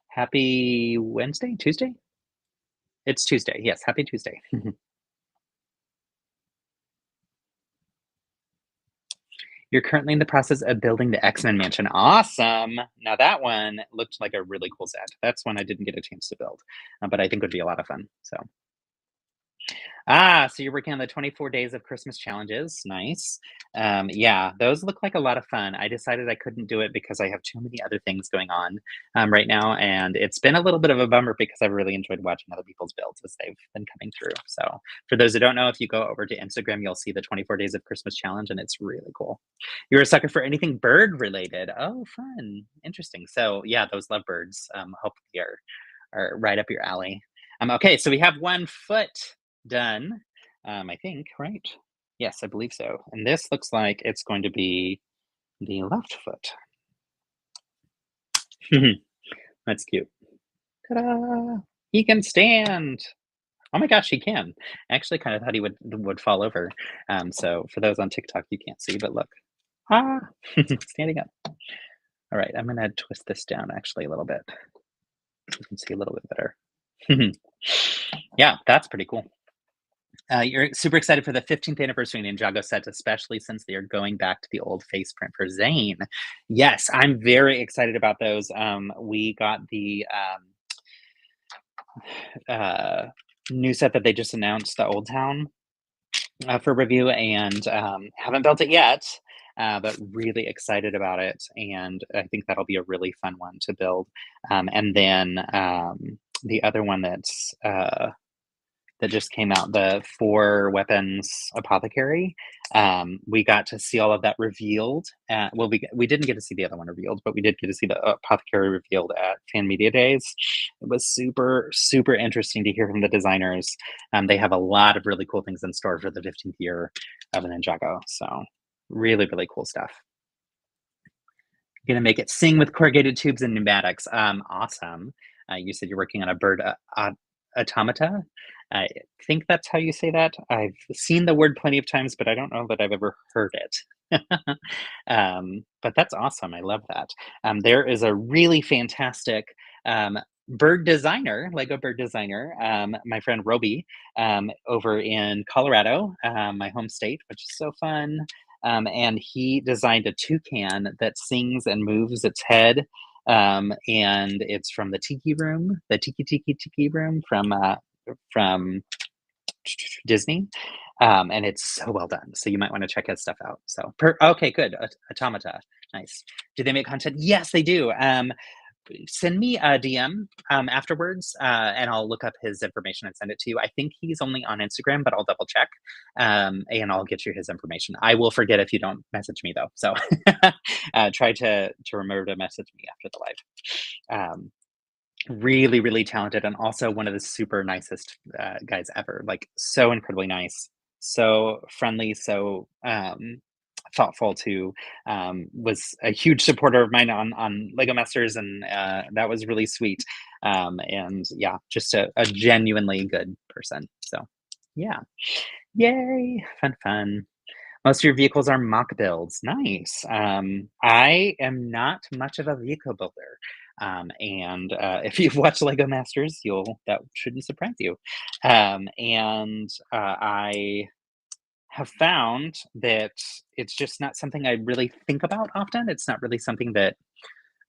Happy Wednesday, Tuesday. It's Tuesday. Yes, happy Tuesday. You're currently in the process of building the X-Men mansion. Awesome. Now that one looked like a really cool set. That's one I didn't get a chance to build, but I think would be a lot of fun. So so you're working on the 24 days of Christmas challenges. Nice. Yeah, those look like a lot of fun. I decided I couldn't do it because I have too many other things going on right now, and it's been a little bit of a bummer because I've really enjoyed watching other people's builds as they've been coming through. So for those who don't know, if you go over to Instagram, you'll see the 24 days of Christmas challenge, and it's really cool. You're a sucker for anything bird related. Oh, fun. Interesting. So yeah, those lovebirds hopefully are right up your alley. Okay, so we have 1 foot done, I think, right? Yes, I believe so. And this looks like it's going to be the left foot. That's cute. Ta-da! He can stand. Oh my gosh, he can. I actually kind of thought he would fall over. So for those on TikTok, you can't see, but look. Ah, standing up. All right, I'm gonna twist this down actually a little bit. So you can see a little bit better. Yeah, that's pretty cool. You're super excited for the 15th anniversary Ninjago sets, especially since they are going back to the old face print for Zane. Yes, I'm very excited about those. We got the uh, new set that they just announced, the Old Town, for review, and haven't built it yet, but really excited about it. And I think that'll be a really fun one to build. And then the other one that just came out, the Four Weapons Apothecary. We got to see all of that revealed. Well, we didn't get to see the other one revealed, but we did get to see the Apothecary revealed at Fan Media Days. It was super, super interesting to hear from the designers. They have a lot of really cool things in store for the 15th year of Ninjago. So really, really cool stuff. Gonna make it sing with corrugated tubes and pneumatics. Awesome. You said you're working on a bird automata. I think that's how you say that. I've seen the word plenty of times, but I don't know that I've ever heard it. But that's awesome. I love that. There is a really fantastic bird designer, Lego bird designer, my friend Roby, over in Colorado, my home state, which is so fun. And he designed a toucan that sings and moves its head. And it's from the Tiki Room, the Tiki Room from Disney. And it's so well done. So you might want to check his stuff out. So, okay, good. Automata. Nice. Do they make content? Yes, they do. Send me a DM afterwards, and I'll look up his information and send it to you. I think he's only on Instagram, but I'll double check, and I'll get you his information. I will forget if you don't message me though. So try to remember to message me after the live. Really, really talented, and also one of the super nicest guys ever. Like so incredibly nice, so friendly, so thoughtful too. Was a huge supporter of mine on Lego Masters, and that was really sweet. And yeah, just a genuinely good person. So yeah, yay, fun. Most of your vehicles are mock builds. Nice. I am not much of a vehicle builder. And if you've watched Lego Masters, that shouldn't surprise you. And I have found that it's just not something I really think about often. It's not really something that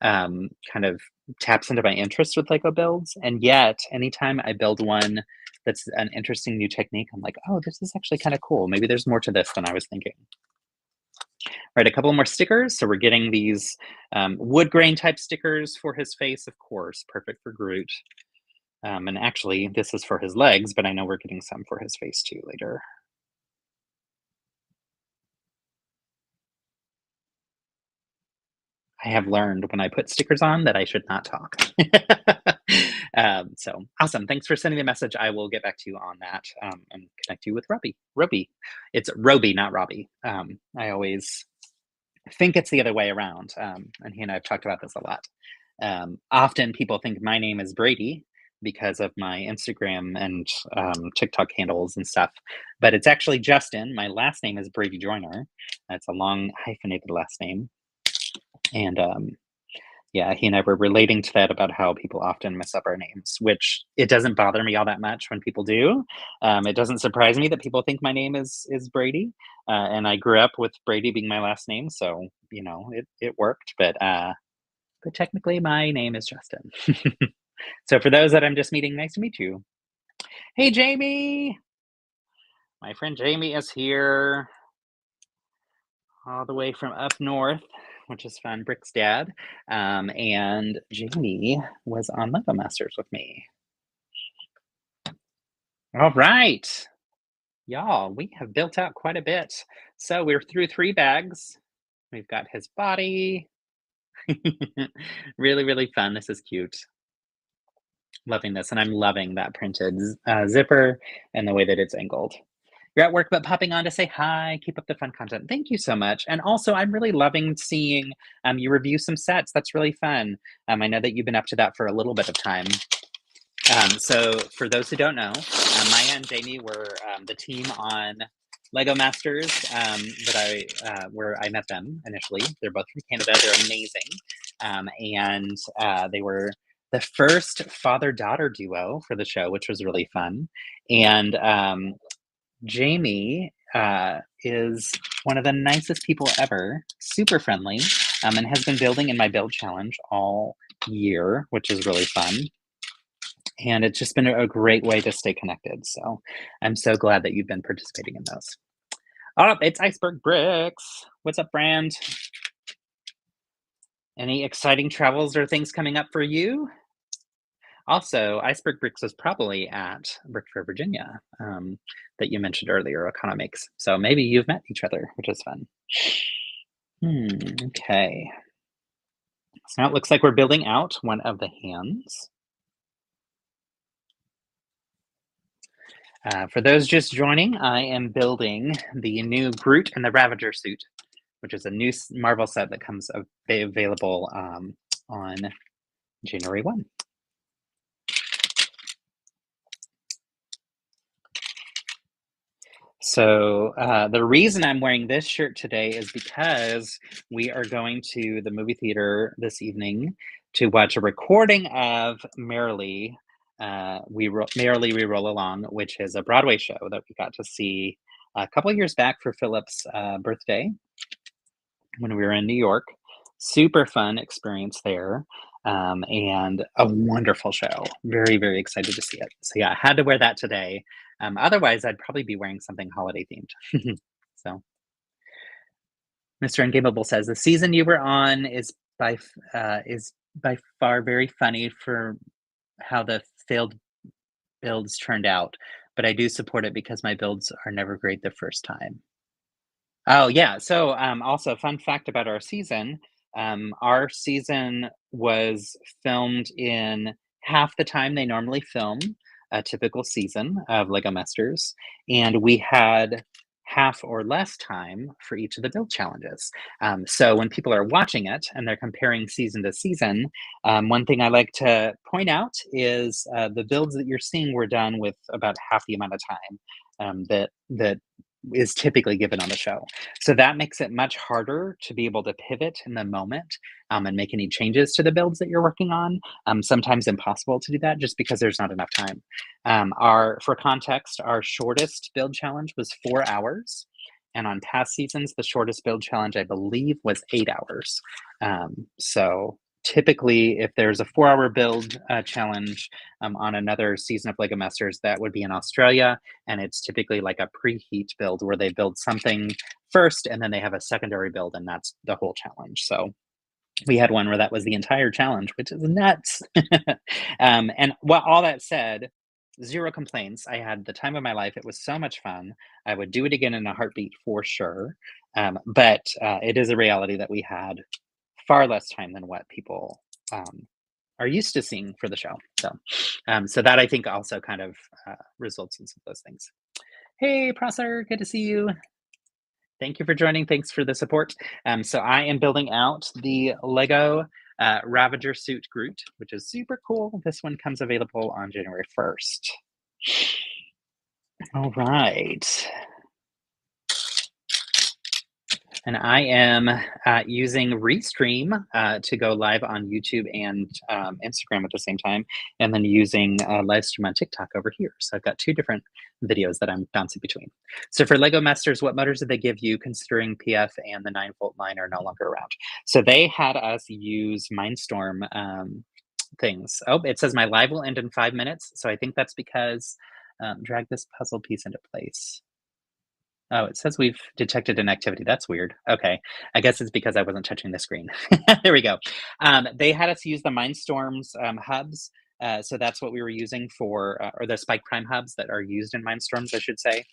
kind of taps into my interest with Lego builds. And yet, anytime I build one that's an interesting new technique, I'm like, oh, this is actually kind of cool. Maybe there's more to this than I was thinking. All right, a couple more stickers. So we're getting these wood grain type stickers for his face, of course, perfect for Groot. And actually, this is for his legs, but I know we're getting some for his face too later. I have learned when I put stickers on that I should not talk. So awesome. Thanks for sending the message. I will get back to you on that and connect you with Robbie. Roby. It's Roby, not Robbie. I always think it's the other way around. And he and I have talked about this a lot. Often people think my name is Brady because of my Instagram and TikTok handles and stuff. But it's actually Justin. My last name is Brady Joyner. That's a long hyphenated last name. And yeah, he and I were relating to that about how people often mess up our names, which it doesn't bother me all that much when people do. It doesn't surprise me that people think my name is Brady, and I grew up with Brady being my last name, so it worked. But technically, my name is Justin. So for those that I'm just meeting, nice to meet you. Hey, Jamie, my friend Jamie is here, all the way from up north, which is fun. Brick's dad. And Jamie was on Lego Masters with me. All right. Y'all, we have built out quite a bit. So we're through 3 bags. We've got his body. Really, really fun. This is cute. Loving this. And I'm loving that printed zipper and the way that it's angled. You're at work, but popping on to say hi. Keep up the fun content. Thank you so much. And also, I'm really loving seeing you review some sets. That's really fun. I know that you've been up to that for a little bit of time. So for those who don't know, Maya and Jamie were the team on Lego Masters where I met them initially. They're both from Canada. They're amazing. And they were the first father-daughter duo for the show, which was really fun. And Jamie is one of the nicest people ever, super friendly, and has been building in my build challenge all year, which is really fun. And it's just been a great way to stay connected. So I'm so glad that you've been participating in those. Oh, it's Iceberg Bricks. What's up, Brand? Any exciting travels or things coming up for you? Also, Iceberg Bricks was probably at Brick Fair, Virginia, that you mentioned earlier, Economics. So maybe you've met each other, which is fun. Okay. So now it looks like we're building out one of the hands. For those just joining, I am building the new Groot and the Ravager suit, which is a new Marvel set that comes available on January 1. So the reason I'm wearing this shirt today is because we are going to the movie theater this evening to watch a recording of Merrily, Merrily We Roll Along, which is a Broadway show that we got to see a couple years back for Philip's birthday when we were in New York. Super fun experience there. And a wonderful show. Very, very excited to see it. So yeah, I had to wear that today. Otherwise, I'd probably be wearing something holiday themed. So, Mr. Ungameable says the season you were on is by far very funny for how the failed builds turned out, but I do support it because my builds are never great the first time. Oh, yeah. So, also, fun fact about our season was filmed in half the time they normally film a typical season of Lego Masters, and we had half or less time for each of the build challenges. So when people are watching it and they're comparing season to season, one thing I like to point out is the builds that you're seeing were done with about half the amount of time that is typically given on the show. So that makes it much harder to be able to pivot in the moment and make any changes to the builds that you're working on. Sometimes impossible to do that just because there's not enough time. For context, our shortest build challenge was 4 hours. And on past seasons, the shortest build challenge, I believe, was 8 hours. So typically, if there's a 4 hour build challenge on another season of Lego Masters, that would be in Australia. And it's typically like a preheat build where they build something first and then they have a secondary build, and that's the whole challenge. So we had one where that was the entire challenge, which is nuts. And all that said, zero complaints. I had the time of my life. It was so much fun. I would do it again in a heartbeat for sure. But it is a reality that we had far less time than what people are used to seeing for the show. So that I think also kind of results in some of those things. Hey, Prosser, good to see you. Thank you for joining. Thanks for the support. So I am building out the LEGO Ravager Suit Groot, which is super cool. This one comes available on January 1st. All right. And I am using Restream to go live on YouTube and Instagram at the same time, and then using Livestream on TikTok over here. So I've got two different videos that I'm bouncing between. So for Lego Masters, what motors did they give you considering PF and the 9-volt line are no longer around? So they had us use Mindstorm things. Oh, it says my live will end in 5 minutes. So I think that's because drag this puzzle piece into place. Oh, it says we've detected an activity. That's weird. Okay. I guess it's because I wasn't touching the screen. There we go. They had us use the Mindstorms hubs. So that's what we were using or the Spike Prime hubs that are used in Mindstorms, I should say.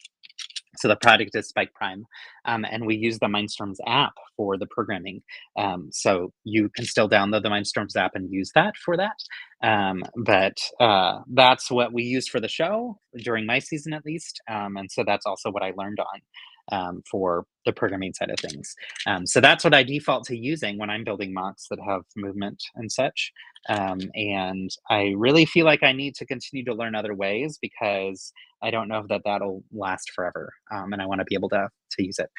So the product is Spike Prime, and we use the Mindstorms app for the programming. So you can still download the Mindstorms app and use that for that. But that's what we used for the show during my season, at least. And so that's also what I learned on for the programming side of things. So that's what I default to using when I'm building mocks that have movement and such. And I really feel like I need to continue to learn other ways because I don't know if that'll last forever, and I want to be able to use it.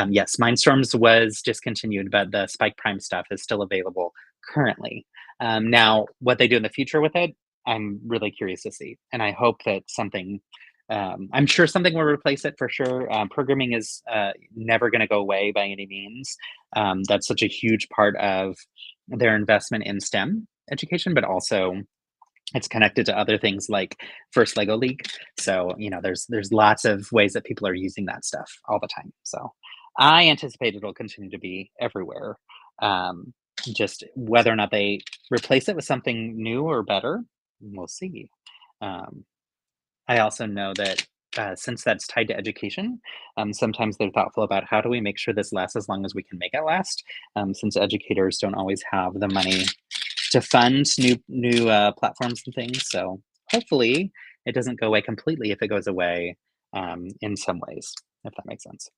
Yes, Mindstorms was discontinued, but the Spike Prime stuff is still available currently. Now, what they do in the future with it, I'm really curious to see, and I hope that something I'm sure something will replace it for sure. Programming is never going to go away by any means. That's such a huge part of their investment in STEM education, but also it's connected to other things like First Lego League. So, there's lots of ways that people are using that stuff all the time. So, I anticipate it'll continue to be everywhere. Um, just whether or not they replace it with something new or better, we'll see. Um, I also know that since that's tied to education, sometimes they're thoughtful about how do we make sure this lasts as long as we can make it last, since educators don't always have the money to fund new platforms and things. So hopefully it doesn't go away completely if it goes away in some ways, if that makes sense.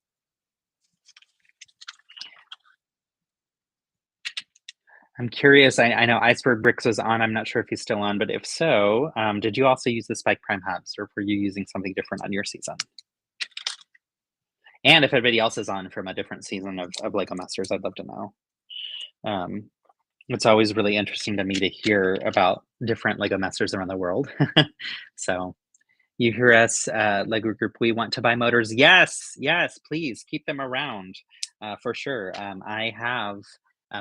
I'm curious. I know Iceberg Bricks was on. I'm not sure if he's still on, but if so, did you also use the Spike Prime hubs, or were you using something different on your season? And if anybody else is on from a different season of Lego Masters, I'd love to know. Um, it's always really interesting to me to hear about different Lego Masters around the world. So you hear us, Lego Group, we want to buy motors. Yes, yes, please keep them around for sure. I have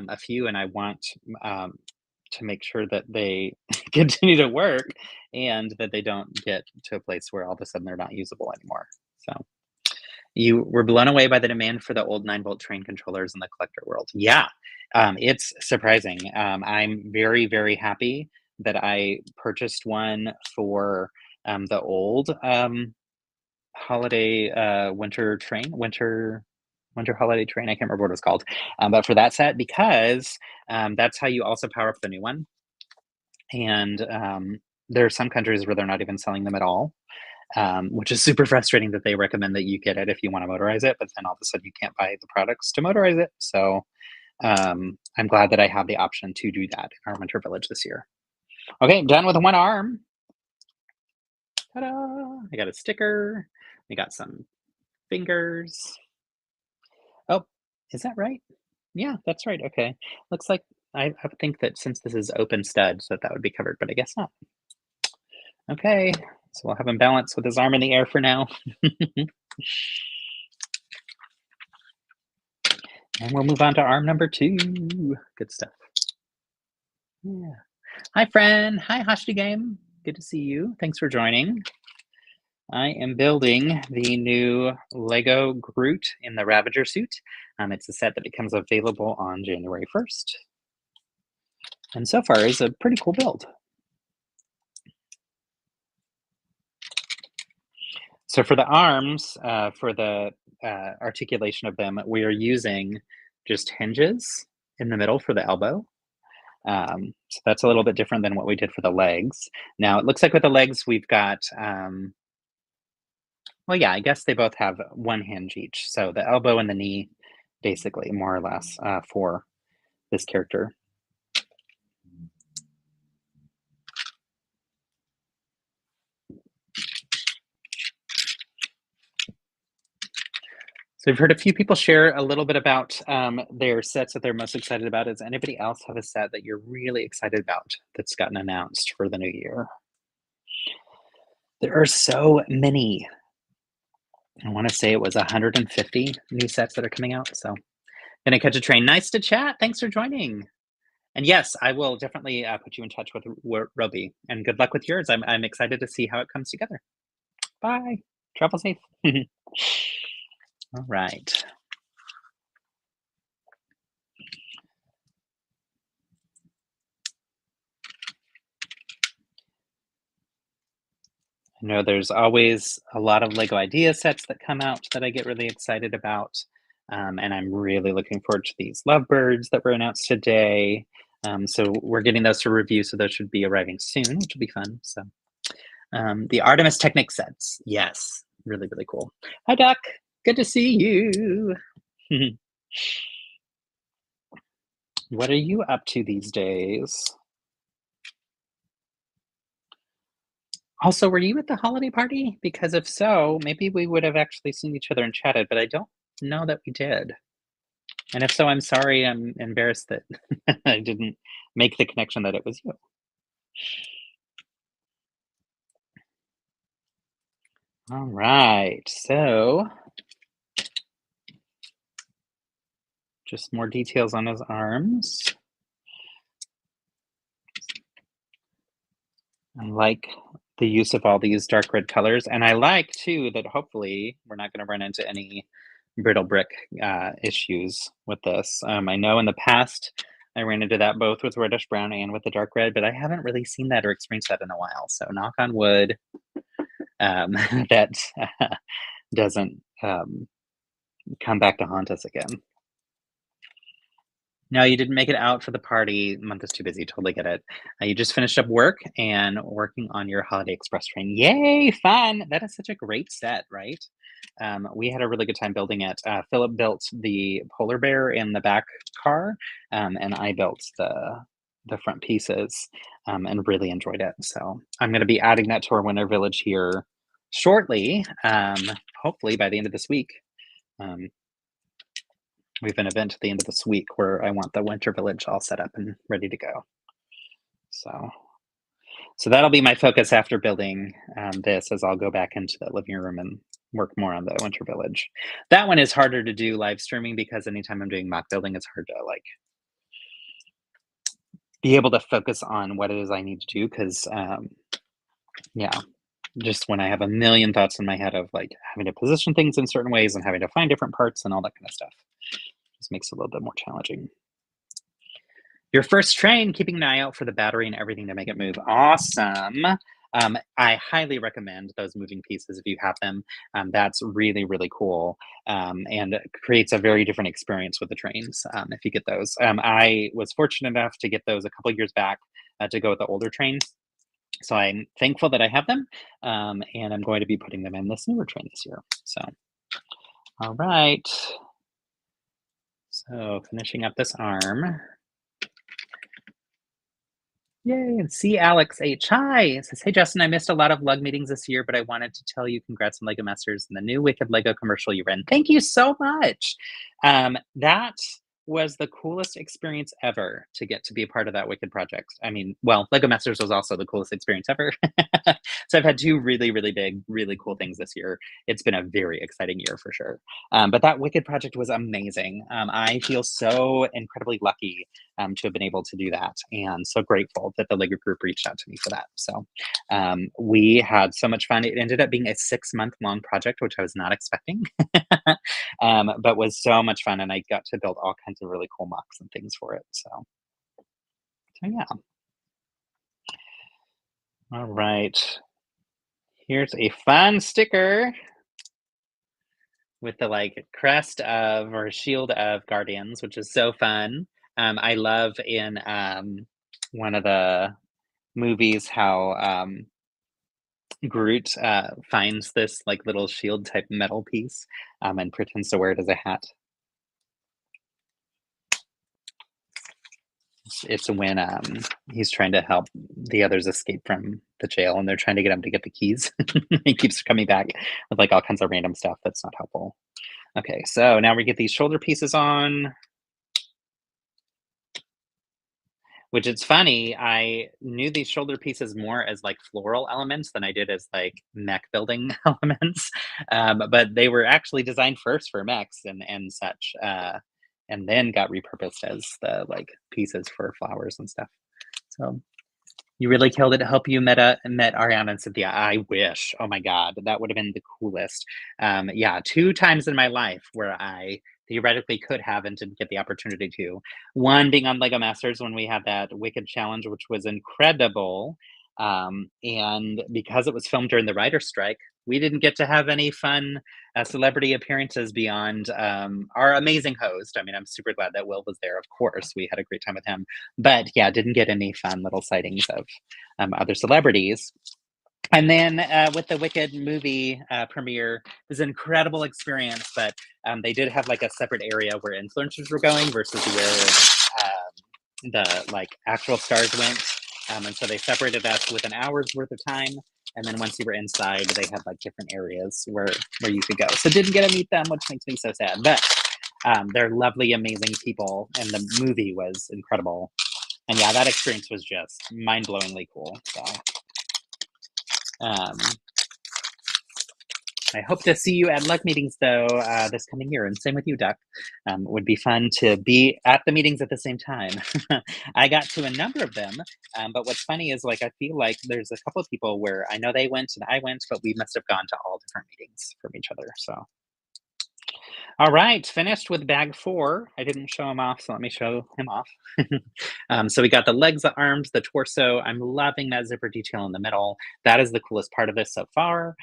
a few and I want to make sure that they continue to work and that they don't get to a place where all of a sudden they're not usable anymore. So you were blown away by the demand for the old 9-volt train controllers in the collector world. Yeah, it's surprising. I'm very, very happy that I purchased one for the old holiday winter holiday train. I can't remember what it's called, but for that set because that's how you also power up the new one. And there are some countries where they're not even selling them at all, which is super frustrating that they recommend that you get it if you want to motorize it, but then all of a sudden you can't buy the products to motorize it. So I'm glad that I have the option to do that in our winter village this year. Okay, done with one arm. Ta-da! I got a sticker. We got some fingers. Oh, is that right? Yeah, that's right. Okay. Looks like I would think that since this is open studs that would be covered, but I guess not. Okay, so we'll have him balance with his arm in the air for now. And we'll move on to arm number 2. Good stuff. Yeah. Hi, friend. Hi, Hashti Game. Good to see you. Thanks for joining. I am building the new LEGO Groot in the Ravager suit. It's a set that becomes available on January 1st. And so far is a pretty cool build. So for the arms, for the articulation of them, we are using just hinges in the middle for the elbow. So that's a little bit different than what we did for the legs. Now it looks like with the legs, we've got, well, yeah, I guess they both have one hinge each. So the elbow and the knee, basically, more or less, for this character. So I've heard a few people share a little bit about their sets that they're most excited about. Does anybody else have a set that you're really excited about that's gotten announced for the new year? There are so many. I want to say it was 150 new sets that are coming out. So gonna catch a train. Nice to chat. Thanks for joining. And yes, I will definitely put you in touch with Roby. And good luck with yours. I'm excited to see how it comes together. Bye. Travel safe. All right. I know there's always a lot of Lego idea sets that come out that I get really excited about. And I'm really looking forward to these lovebirds that were announced today. So we're getting those to review, so those should be arriving soon, which will be fun. So the Artemis Technic sets. Yes, really, really cool. Hi, Duck. Good to see you. What are you up to these days? Also, were you at the holiday party? Because if so, maybe we would have actually seen each other and chatted, but I don't know that we did. And if so, I'm sorry. I'm embarrassed that I didn't make the connection that it was you. All right, so just more details on his arms. I like the use of all these dark red colors, and I like too that hopefully we're not going to run into any brittle brick issues with this. I know in the past I ran into that both with reddish brown and with the dark red, but I haven't really seen that or experienced that in a while. So knock on wood, that doesn't come back to haunt us again. No, you didn't make it out for the party. Month is too busy. Totally get it. You just finished up work and working on your Holiday Express train. Yay, fun! That is such a great set, right? We had a really good time building it. Philip built the polar bear in the back car, and I built the front pieces, and really enjoyed it. So I'm going to be adding that to our winter village here shortly. Hopefully by the end of this week. Um, we have an event at the end of this week where I want the winter village all set up and ready to go. So, so that'll be my focus after building this, as I'll go back into the living room and work more on the winter village. That one is harder to do live streaming because anytime I'm doing mock building, it's hard to like be able to focus on what it is I need to do. Because yeah, just when I have a million thoughts in my head of like having to position things in certain ways and having to find different parts and all that kind of stuff, just makes it a little bit more challenging. Your first train, keeping an eye out for the battery and everything to make it move. Awesome. I highly recommend those moving pieces if you have them. That's really, really cool, and creates a very different experience with the trains if you get those. I was fortunate enough to get those a couple years back to go with the older trains. So I'm thankful that I have them, and I'm going to be putting them in this newer train this year. So, all right. So finishing up this arm. Yay, and see Alex H. Hi. It says, hey Justin, I missed a lot of lug meetings this year, but I wanted to tell you congrats on Lego Masters and the new Wicked Lego commercial you ran. Thank you so much. That was the coolest experience ever to get to be a part of that Wicked project. I mean, well, Lego Masters was also the coolest experience ever. So I've had two really, really big, really cool things this year. It's been a very exciting year for sure. But that Wicked project was amazing. I feel so incredibly lucky to have been able to do that, and so grateful that the Lego group reached out to me for that. So we had so much fun. It ended up being a 6-month long project, which I was not expecting, but was so much fun, and I got to build all kinds of really cool mocks and things for it. So yeah. All right. Here's a fun sticker with the like crest of or shield of Guardians, which is so fun. I love in one of the movies how Groot finds this like little shield type metal piece and pretends to wear it as a hat. It's when he's trying to help the others escape from the jail, and they're trying to get him to get the keys. He keeps coming back with like all kinds of random stuff that's not helpful. Okay, so now we get these shoulder pieces on. Which it's funny, I knew these shoulder pieces more as like floral elements than I did as like mech building elements. But they were actually designed first for mechs and such, and then got repurposed as the like pieces for flowers and stuff. So you really killed it. Hope you met Ariana and Cynthia. I wish. Oh my god, that would have been the coolest. Yeah, 2 times in my life where I theoretically could have and didn't get the opportunity to. One being on Lego Masters when we had that Wicked challenge, which was incredible. And because it was filmed during the writer's strike, we didn't get to have any fun celebrity appearances beyond our amazing host. I mean, I'm super glad that Will was there. Of course, we had a great time with him. But yeah, didn't get any fun little sightings of other celebrities. And then with the Wicked movie premiere, it was an incredible experience. But they did have like a separate area where influencers were going versus where the like actual stars went. And so they separated us with an hour's worth of time. And then once you were inside, they had like different areas where you could go. So didn't get to meet them, which makes me so sad. But they're lovely, amazing people, and the movie was incredible. And yeah, that experience was just mind-blowingly cool. So, um, I hope to see you at LUG meetings though this coming year, and same with you, Duck. Would be fun to be at the meetings at the same time. I got to a number of them, but what's funny is like I feel like there's a couple of people where I know they went and I went, but we must have gone to all different meetings from each other. So all right, finished with bag 4. I didn't show him off, so let me show him off. So we got the legs, the arms, the torso. I'm loving that zipper detail in the middle. That is the coolest part of this so far.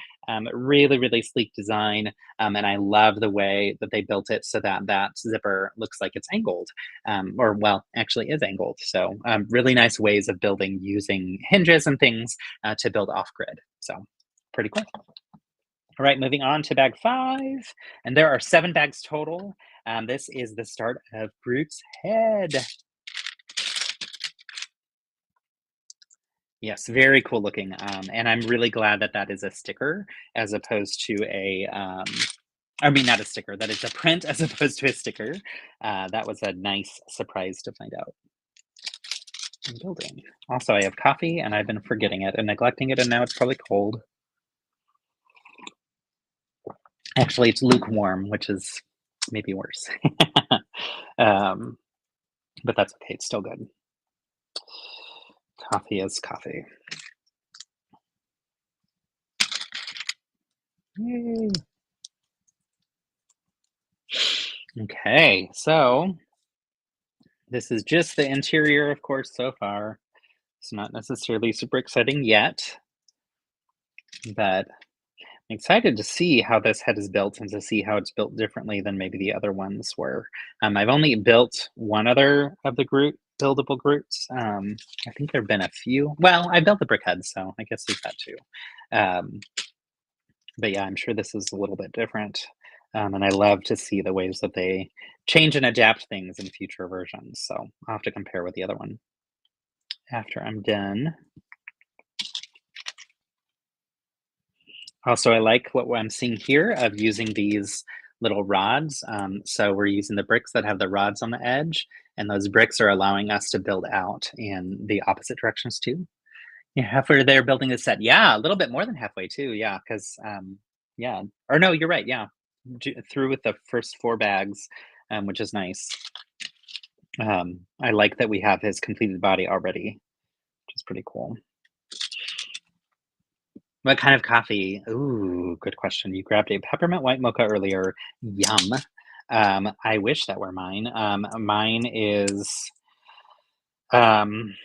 Really, really sleek design, and I love the way that they built it so that that zipper looks like it's angled, or well, actually is angled. So really nice ways of building using hinges and things to build off-grid. So pretty cool. All right, moving on to bag 5, and there are 7 bags total. This is the start of Groot's head. Yes, very cool looking, and I'm really glad that that is a sticker as opposed to a, I mean, not a sticker, that it's a print as opposed to a sticker. That was a nice surprise to find out. I'm building. Also, I have coffee, and I've been forgetting it and neglecting it, and now it's probably cold. Actually, it's lukewarm, which is maybe worse. Um, but that's okay, it's still good. Coffee is coffee. Yay. Okay, so this is just the interior, of course, so far. It's not necessarily super exciting yet, but I'm excited to see how this head is built and to see how it's built differently than maybe the other ones were. I've only built one other of the Groot buildable Groots. I think there have been a few. Well, I built the brick head, so I guess there's that too. But yeah, I'm sure this is a little bit different. And I love to see the ways that they change and adapt things in future versions. So I'll have to compare with the other one after I'm done. Also, I like what I'm seeing here of using these little rods. So we're using the bricks that have the rods on the edge, and those bricks are allowing us to build out in the opposite directions too. Yeah, halfway there building the set. Yeah, a little bit more than halfway too. Yeah, because yeah, or no, you're right. Yeah, through with the first 4 bags, which is nice. I like that we have his completed body already, which is pretty cool. What kind of coffee? Ooh, good question. You grabbed a peppermint white mocha earlier. Yum. I wish that were mine. Mine is um,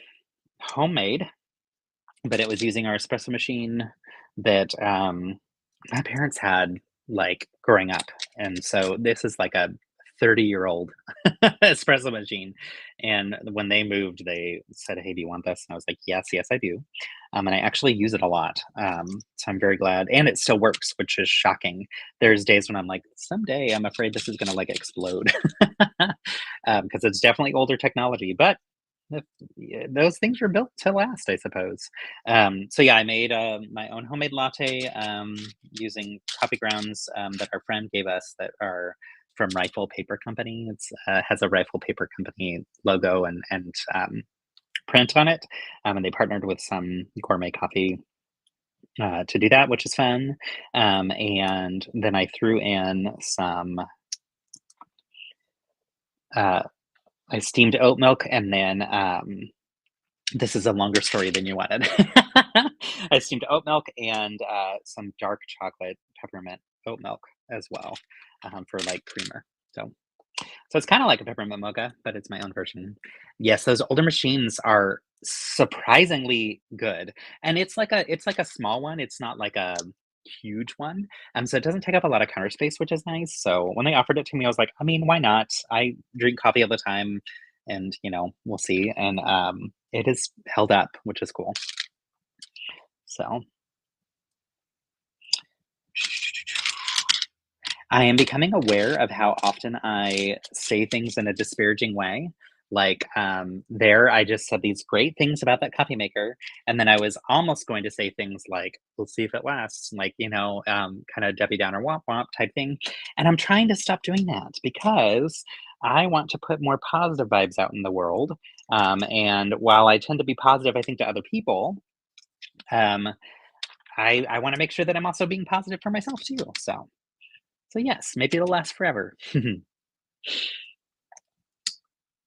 homemade, but it was using our espresso machine that my parents had like growing up. And so this is like a 30-year-old espresso machine. And when they moved, they said, "Hey, do you want this?" And I was like, "Yes, yes, I do." And I actually use it a lot. So I'm very glad. And it still works, which is shocking. There's days when I'm like, someday I'm afraid this is going to like explode because it's definitely older technology. But yeah, those things were built to last, I suppose. So yeah, I made my own homemade latte using coffee grounds that our friend gave us that are from Rifle Paper Company. It's has a Rifle Paper Company logo and print on it, and they partnered with some gourmet coffee to do that, which is fun. And then I threw in some. Uh, I steamed oat milk, and then this is a longer story than you wanted. I steamed oat milk and some dark chocolate peppermint oat milk as well for like creamer. So it's kind of like a peppermint mocha, but it's my own version. Yes, those older machines are surprisingly good, and it's like a small one. It's not like a huge one, so it doesn't take up a lot of counter space, which is nice. So when they offered it to me, I was like, I mean, why not? I drink coffee all the time, and we'll see. And it is held up, which is cool. So I am becoming aware of how often I say things in a disparaging way. Like, there, I just said these great things about that coffee maker, and then I was almost going to say things like, "We'll see if it lasts," like, kind of Debbie Downer womp womp type thing. And I'm trying to stop doing that because I want to put more positive vibes out in the world. And while I tend to be positive, I think to other people, um, I want to make sure that I'm also being positive for myself too. So yes, maybe it'll last forever.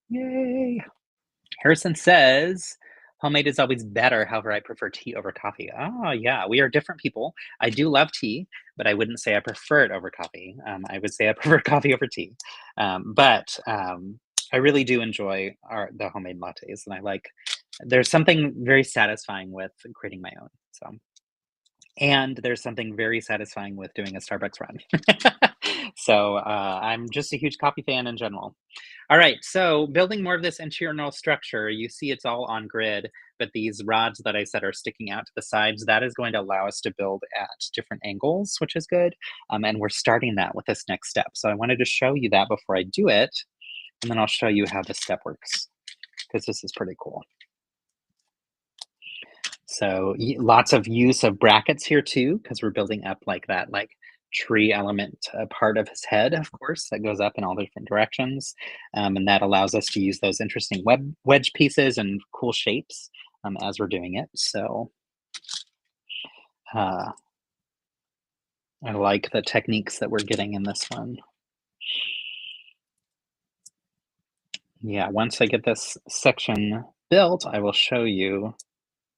Yay! Harrison says, homemade is always better. However, I prefer tea over coffee. Oh, yeah, we are different people. I do love tea, but I wouldn't say I prefer it over coffee. I would say I prefer coffee over tea. But I really do enjoy the homemade lattes, and there's something very satisfying with creating my own. And there's something very satisfying with doing a Starbucks run. So I'm just a huge coffee fan in general. All right, so building more of this internal structure, you see it's all on grid, but these rods that I said are sticking out to the sides, that is going to allow us to build at different angles, which is good. And we're starting that with this next step. So I wanted to show you that before I do it, and then I'll show you how this step works, because this is pretty cool. So lots of use of brackets here too, because we're building up like that, tree element part of his head, of course, that goes up in all different directions. And that allows us to use those interesting wedge pieces and cool shapes as we're doing it. So uh, I like the techniques that we're getting in this one. Yeah, once I get this section built, I will show you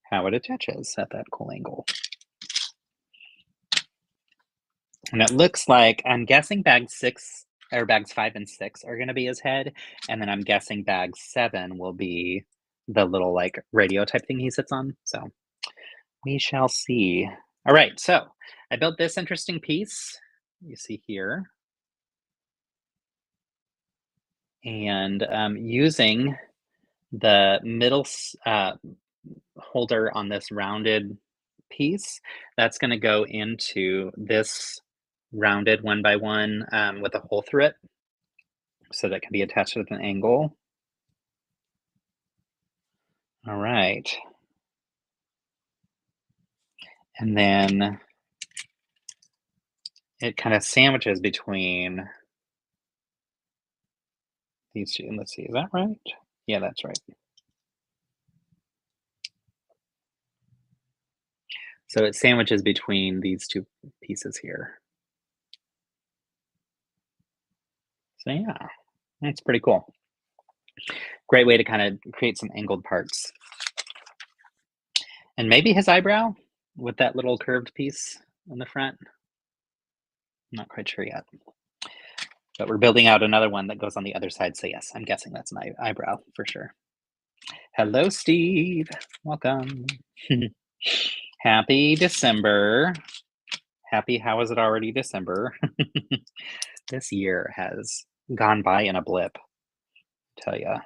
how it attaches at that cool angle. And it looks like, I'm guessing bags 5 and 6 are gonna be his head, and then I'm guessing bag 7 will be the little, radio type thing he sits on, so we shall see. Alright, so I built this interesting piece, you see here, and, using the middle holder on this rounded piece, that's gonna go into this rounded 1 by 1, with a hole through it, so that can be attached with an angle. All right. And then it kind of sandwiches between these two. Let's see, is that right? Yeah, that's right. So it sandwiches between these two pieces here. So yeah, that's pretty cool. Great way to kind of create some angled parts. And maybe his eyebrow with that little curved piece in the front. I'm not quite sure yet. But we're building out another one that goes on the other side. So yes, I'm guessing that's an eyebrow for sure. Hello, Steve. Welcome. Happy December. Happy, how is it already December? This year has gone by in a blip, I tell ya.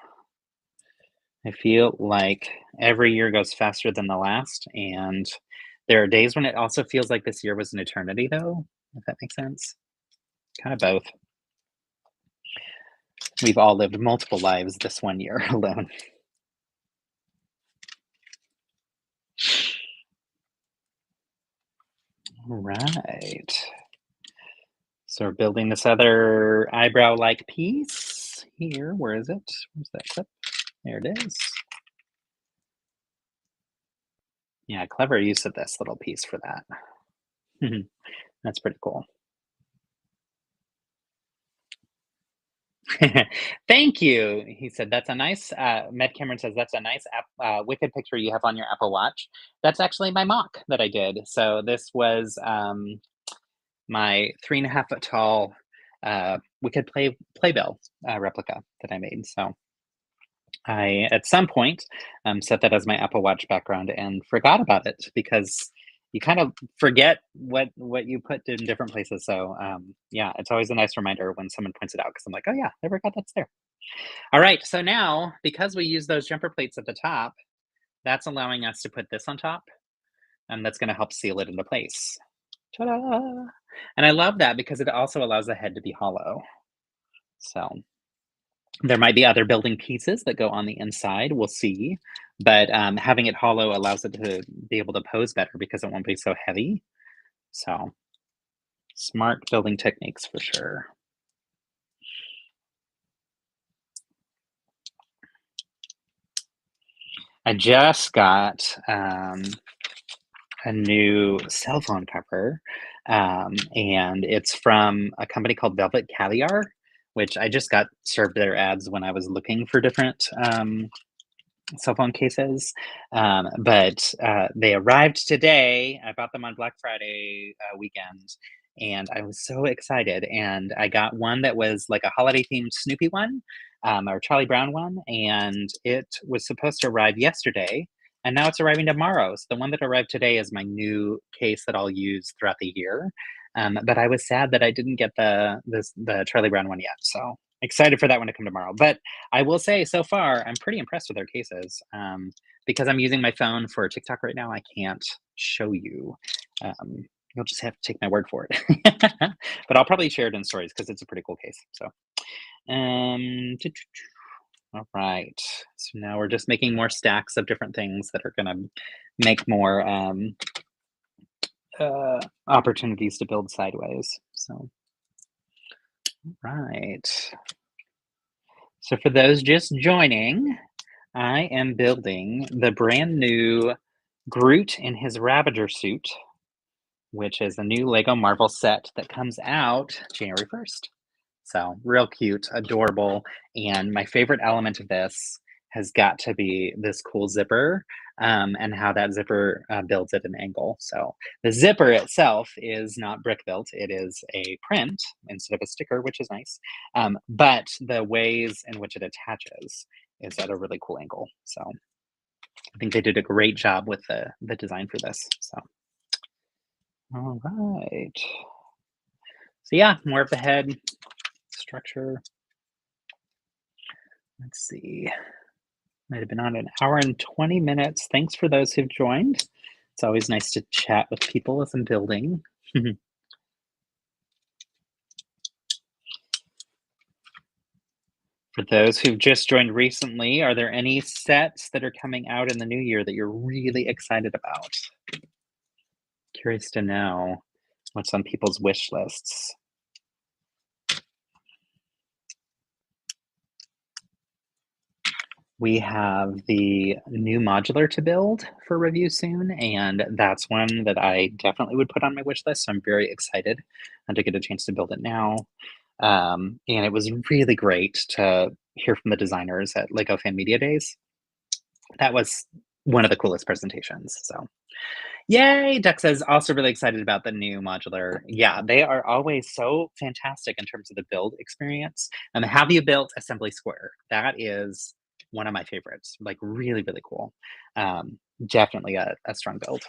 I feel like every year goes faster than the last, and there are days when it also feels like this year was an eternity, though, if that makes sense. Kind of both. We've all lived multiple lives this one year alone. All right. So we're building this other eyebrow-like piece here. Where is it? Where's that clip? There it is. Yeah, clever use of this little piece for that. That's pretty cool. Thank you. He said, that's a nice, Med Cameron says, that's a nice Wicked picture you have on your Apple Watch. That's actually my mock that I did. So this was my 3.5 foot tall Wicked Playbill replica that I made. So I, at some point, set that as my Apple Watch background and forgot about it because you kind of forget what you put in different places. So yeah, it's always a nice reminder when someone points it out because I'm like, oh yeah, I forgot that's there. All right, so now because we use those jumper plates at the top, that's allowing us to put this on top, and that's going to help seal it into place. Ta-da! And I love that because it also allows the head to be hollow. So there might be other building pieces that go on the inside, we'll see. But having it hollow allows it to be able to pose better because it won't be so heavy. So smart building techniques for sure. I just got a new cell phone cover, and it's from a company called Velvet Caviar, which I just got served their ads when I was looking for different cell phone cases. But they arrived today. I bought them on Black Friday weekend, and I was so excited. And I got one that was like a holiday themed Snoopy one, or Charlie Brown one, and it was supposed to arrive yesterday. And now it's arriving tomorrow. So the one that arrived today is my new case that I'll use throughout the year. But I was sad that I didn't get the Charlie Brown one yet. So excited for that one to come tomorrow. But I will say so far, I'm pretty impressed with their cases. Because I'm using my phone for TikTok right now, I can't show you. Um, you'll just have to take my word for it. But I'll probably share it in stories because it's a pretty cool case. So, all right. So now we're just making more stacks of different things that are going to make more opportunities to build sideways. So, right. So for those just joining, I am building the brand new Groot in his Ravager suit, which is the new LEGO Marvel set that comes out January 1st. So real cute, adorable, and my favorite element of this has got to be this cool zipper, and how that zipper builds at an angle. So the zipper itself is not brick built; it is a print instead of a sticker, which is nice. But the ways in which it attaches is at a really cool angle. So I think they did a great job with the design for this. So all right. So yeah, more of the head structure. Let's see. Might have been on an hour and 20 minutes. Thanks for those who've joined. It's always nice to chat with people as I'm building. For those who've just joined recently, are there any sets that are coming out in the new year that you're really excited about? Curious to know what's on people's wish lists. We have the new modular to build for review soon, and that's one that I definitely would put on my wish list. So I'm very excited to get a chance to build it now. And it was really great to hear from the designers at LEGO Fan Media Days. That was one of the coolest presentations. So yay! Duck says also really excited about the new modular. Yeah, they are always so fantastic in terms of the build experience. And have you built Assembly Square? That is one of my favorites. Like really, really cool. Definitely a strong build.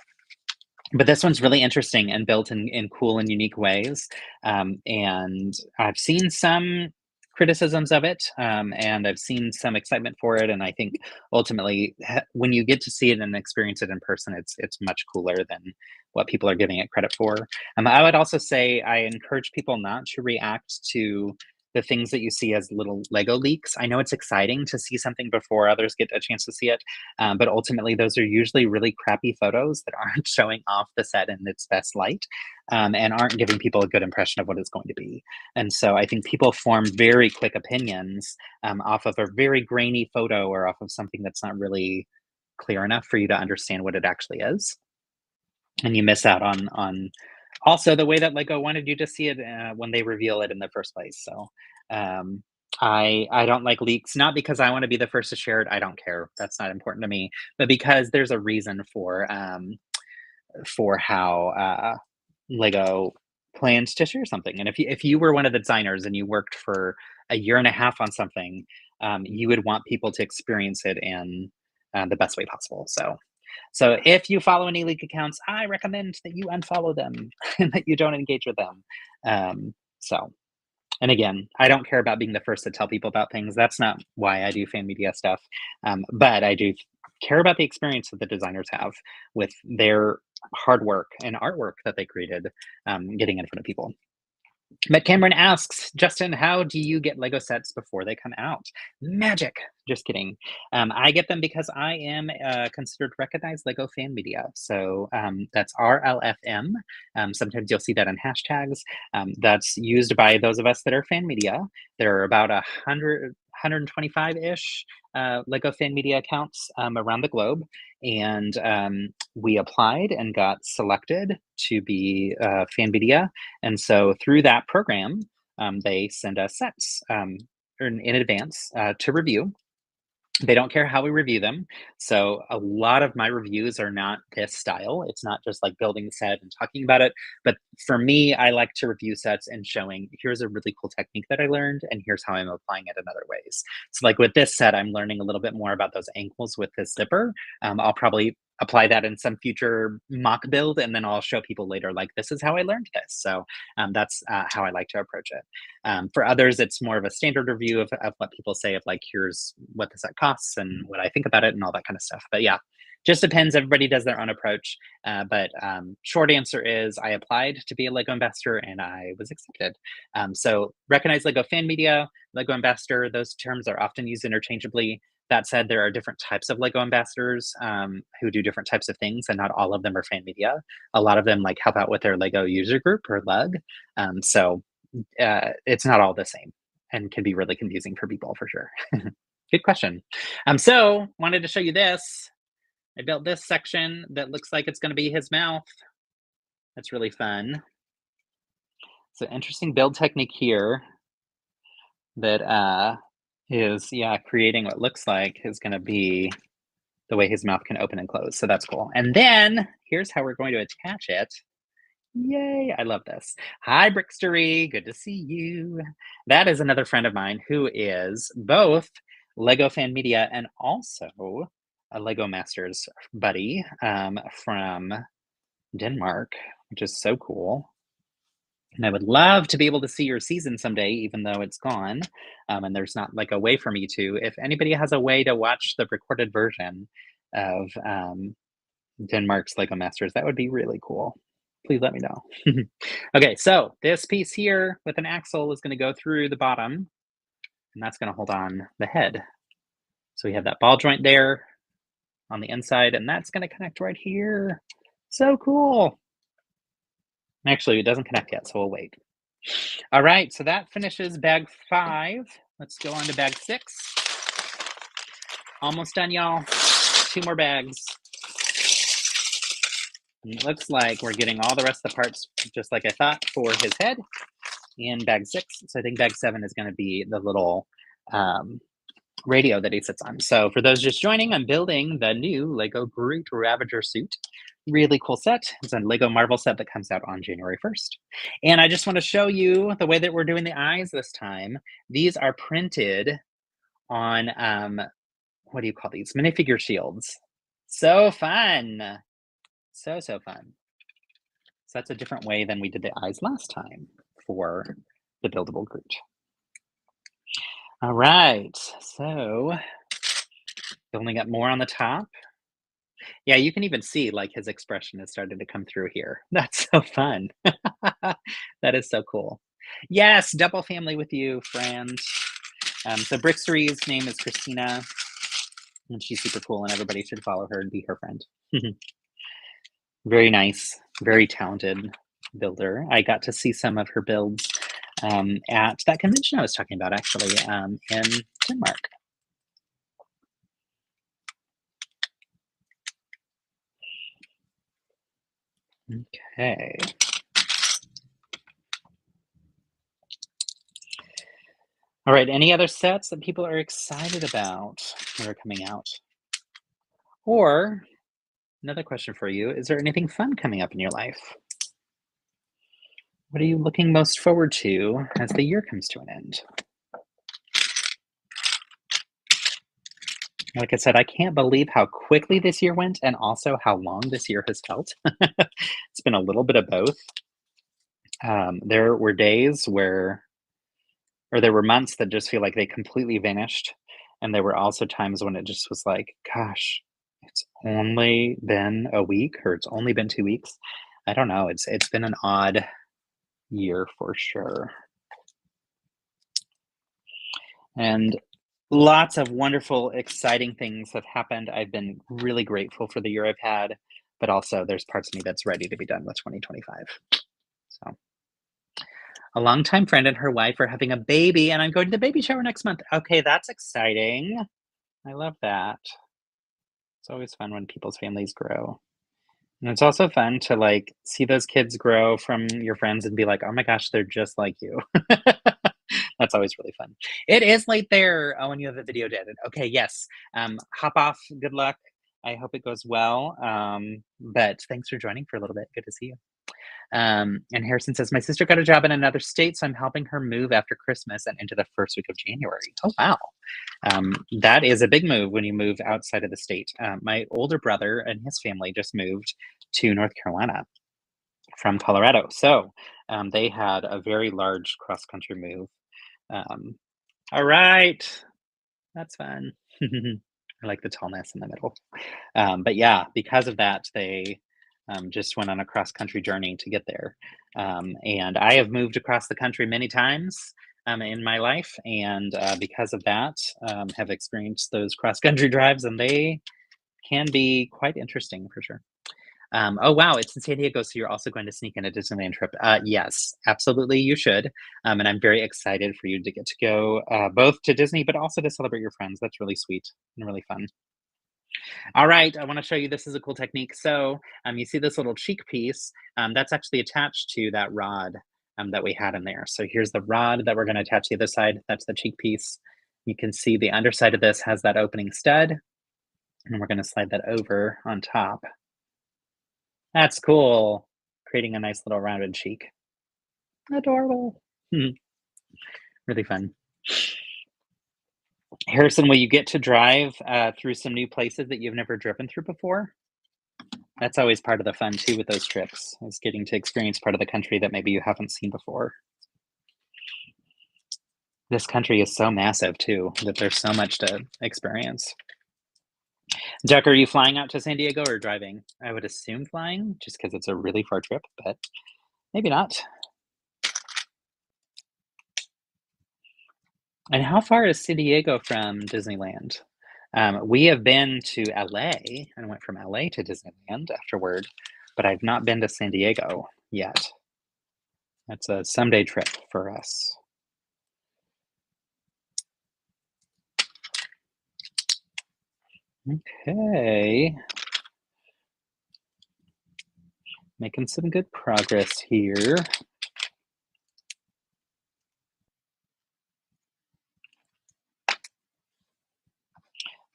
But this one's really interesting and built in cool and unique ways. And I've seen some criticisms of it, and I've seen some excitement for it. And I think ultimately, when you get to see it and experience it in person, it's much cooler than what people are giving it credit for. I would also say I encourage people not to react to the things that you see as little Lego leaks. I know it's exciting to see something before others get a chance to see it, but ultimately, those are usually really crappy photos that aren't showing off the set in its best light, and aren't giving people a good impression of what it's going to be. And so I think people form very quick opinions off of a very grainy photo or off of something that's not really clear enough for you to understand what it actually is. And you miss out on also the way that Lego wanted you to see it when they reveal it in the first place. So um, I don't like leaks, not because I want to be the first to share it. I don't care. That's not important to me, but because there's a reason for how Lego plans to share something. And if you were one of the designers and you worked for a year and a half on something, you would want people to experience it in the best way possible. So if you follow any leak accounts, I recommend that you unfollow them and that you don't engage with them. So, and again, I don't care about being the first to tell people about things. That's not why I do fan media stuff. But I do care about the experience that the designers have with their hard work and artwork that they created, getting in front of people. But Cameron asks, Justin, how do you get Lego sets before they come out? Magic. Just kidding. I get them because I am considered recognized Lego fan media. So that's RLFM. Sometimes you'll see that in hashtags. That's used by those of us that are fan media. There are about 125-ish Lego fan media accounts around the globe, and we applied and got selected to be fan media. And so through that program, they send us sets in advance to review. They don't care how we review them. So a lot of my reviews are not this style. It's not just like building the set and talking about it. But for me, I like to review sets and showing here's a really cool technique that I learned, and here's how I'm applying it in other ways. So, like with this set, I'm learning a little bit more about those ankles with this zipper. I'll probably apply that in some future mock build, and then I'll show people later, like, this is how I learned this. So that's how I like to approach it. For others, it's more of a standard review of what people say of like, here's what the set costs and what I think about it and all that kind of stuff. But yeah, just depends. Everybody does their own approach. But short answer is I applied to be a Lego ambassador and I was accepted. So recognize Lego fan media, Lego ambassador, those terms are often used interchangeably. That said, there are different types of Lego ambassadors who do different types of things, and not all of them are fan media. A lot of them like help out with their Lego user group or LUG. So it's not all the same and can be really confusing for people for sure. Good question. So wanted to show you this. I built this section that looks like it's going to be his mouth. That's really fun. It's an interesting build technique here that is, yeah, creating what looks like is going to be the way his mouth can open and close. So that's cool. And then here's how we're going to attach it. Yay, I love this. Hi, Brickstery. Good to see you. That is another friend of mine who is both Lego Fan Media and also a Lego Masters buddy from Denmark, which is so cool. And I would love to be able to see your season someday, even though it's gone. And there's not like a way for me to. If anybody has a way to watch the recorded version of Denmark's Lego Masters, that would be really cool. Please let me know. Okay, so this piece here with an axle is going to go through the bottom, and that's going to hold on the head. So we have that ball joint there on the inside, and that's going to connect right here. So cool. Actually, it doesn't connect yet, so we'll wait. All right, so that finishes bag 5. Let's go on to bag 6. Almost done, y'all. 2 more bags. And it looks like we're getting all the rest of the parts just like I thought for his head in bag 6. So I think bag 7 is going to be the little radio that he sits on. So for those just joining, I'm building the new LEGO Groot Ravager suit. Really cool set. It's a LEGO Marvel set that comes out on January 1st. And I just want to show you the way that we're doing the eyes this time. These are printed on, what do you call these? Minifigure shields. So fun. So fun. So that's a different way than we did the eyes last time for the buildable Groot. All right, so only got more on the top. Yeah, you can even see like his expression has started to come through here. That's so fun. That is so cool. Yes, double family with you, friend. So Brickstery's name is Christina, and she's super cool, and everybody should follow her and be her friend. Very nice, very talented builder. I got to see some of her builds at that convention I was talking about, actually, in Denmark. Okay. All right, any other sets that people are excited about that are coming out? Or another question for you, is there anything fun coming up in your life? What are you looking most forward to as the year comes to an end? Like I said, I can't believe how quickly this year went and also how long this year has felt. It's been a little bit of both. There were days where, or there were months that just feel like they completely vanished. And there were also times when it just was like, gosh, it's only been a week or it's only been 2 weeks. I don't know. It's been an odd year for sure. And lots of wonderful, exciting things have happened. I've been really grateful for the year I've had, but also there's parts of me that's ready to be done with 2025. So A longtime friend and her wife are having a baby, and I'm going to the baby shower next month. Okay, that's exciting. I love that. It's always fun when people's families grow. And it's also fun to, like, see those kids grow from your friends and be like, "Oh my gosh, they're just like you." That's always really fun. It is late there. Oh, and you have a video to edit. Okay, yes. Hop off. Good luck. I hope it goes well. But thanks for joining for a little bit. Good to see you. And Harrison says, my sister got a job in another state, so I'm helping her move after Christmas and into the first week of January. Oh, wow. That is a big move when you move outside of the state. My older brother and his family just moved to North Carolina from Colorado. So they had a very large cross country move. Um, all right. That's fun. I like the tallness in the middle. But yeah, because of that, they just went on a cross country journey to get there. And I have moved across the country many times in my life, and because of that, have experienced those cross country drives, and they can be quite interesting for sure. Oh wow, it's in San Diego, so you're also going to sneak in a Disneyland trip. Yes, absolutely, you should. And I'm very excited for you to get to go both to Disney, but also to celebrate your friends. That's really sweet and really fun. All right, I want to show you, this is a cool technique. So you see this little cheek piece, that's actually attached to that rod that we had in there. So here's the rod that we're going to attach to the other side. That's the cheek piece. You can see the underside of this has that opening stud, and we're going to slide that over on top. That's cool, creating a nice little rounded cheek. Adorable. Really fun. Harrison, will you get to drive through some new places that you've never driven through before? That's always part of the fun too with those trips, is getting to experience part of the country that maybe you haven't seen before. This country is so massive too, that there's so much to experience. Duck, are you flying out to San Diego or driving? I would assume flying, just because it's a really far trip, but maybe not. And how far is San Diego from Disneyland? We have been to LA and went from LA to Disneyland afterward, but I've not been to San Diego yet. That's a someday trip for us. Okay. Making some good progress here.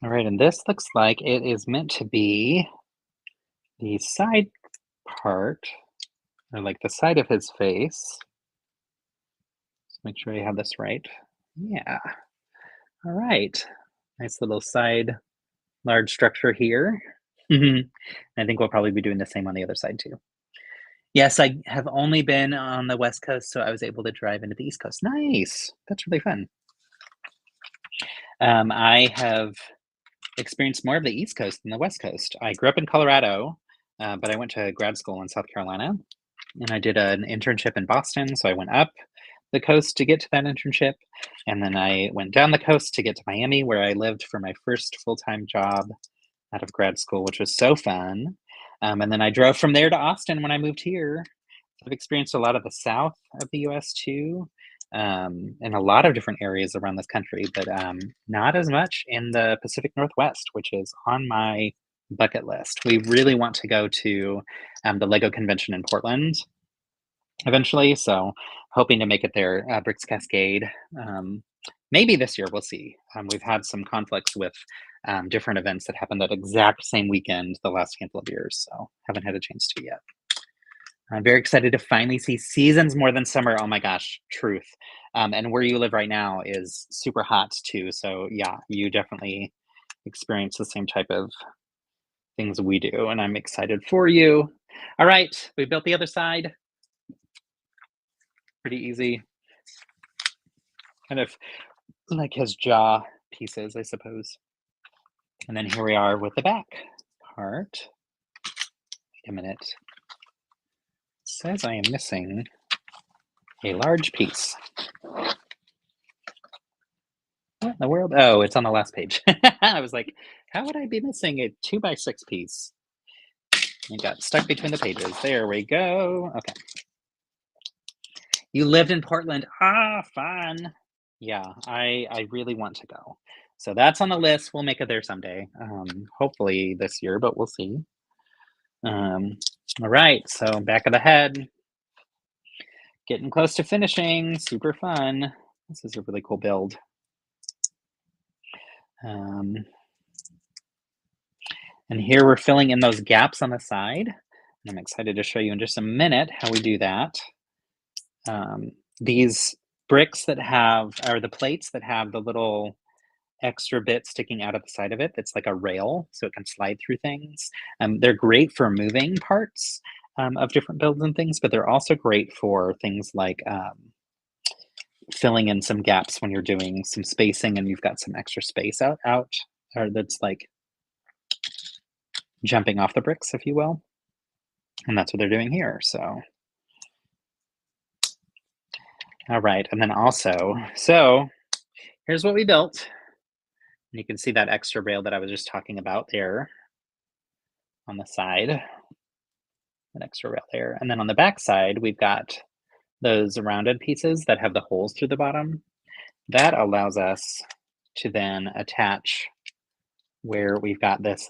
All right, and this looks like it is meant to be the side part, or like the side of his face. Let's make sure I have this right. Yeah. All right. Nice little side, large structure here. I think we'll probably be doing the same on the other side too. Yes, I have only been on the West Coast, so I was able to drive into the East Coast. Nice. That's really fun. I have experienced more of the East Coast than the West Coast. I grew up in Colorado, but I went to grad school in South Carolina, and I did an internship in Boston. So I went up the coast to get to that internship, and then I went down the coast to get to Miami, where I lived for my first full-time job out of grad school, which was so fun. And then I drove from there to Austin when I moved here. I've experienced a lot of the south of the US too, in a lot of different areas around this country, but not as much in the Pacific Northwest, which is on my bucket list. We really want to go to the LEGO convention in Portland eventually, so hoping to make it there. Bricks Cascade, maybe this year, we'll see. We've had some conflicts with different events that happened that exact same weekend the last handful of years, so haven't had a chance to yet. I'm very excited to finally see seasons more than summer. Oh my gosh, truth. And where you live right now is super hot too. So yeah, you definitely experience the same type of things we do, and I'm excited for you. All right, we built the other side. Pretty easy. Kind of like his jaw pieces, I suppose. And then here we are with the back part. Wait a minute. It says I am missing a large piece. What in the world? Oh, it's on the last page. I was like, how would I be missing a 2x6 piece? It got stuck between the pages. There we go. Okay. You lived in Portland. Ah, fun. Yeah, I really want to go. So that's on the list. We'll make it there someday. Hopefully this year, but we'll see. Um, all right, so back of the head, getting close to finishing. Super fun. This is a really cool build. And here we're filling in those gaps on the side. And I'm excited to show you in just a minute how we do that. These bricks that have, or the plates that have the little extra bit sticking out of the side of it, that's like a rail, so it can slide through things. They're great for moving parts of different builds and things, but they're also great for things like filling in some gaps when you're doing some spacing and you've got some extra space out, or that's like jumping off the bricks, if you will. And that's what they're doing here, so. All right, and then also, so here's what we built. And you can see that extra rail that I was just talking about there on the side, an extra rail there. And then on the back side, we've got those rounded pieces that have the holes through the bottom. That allows us to then attach where we've got this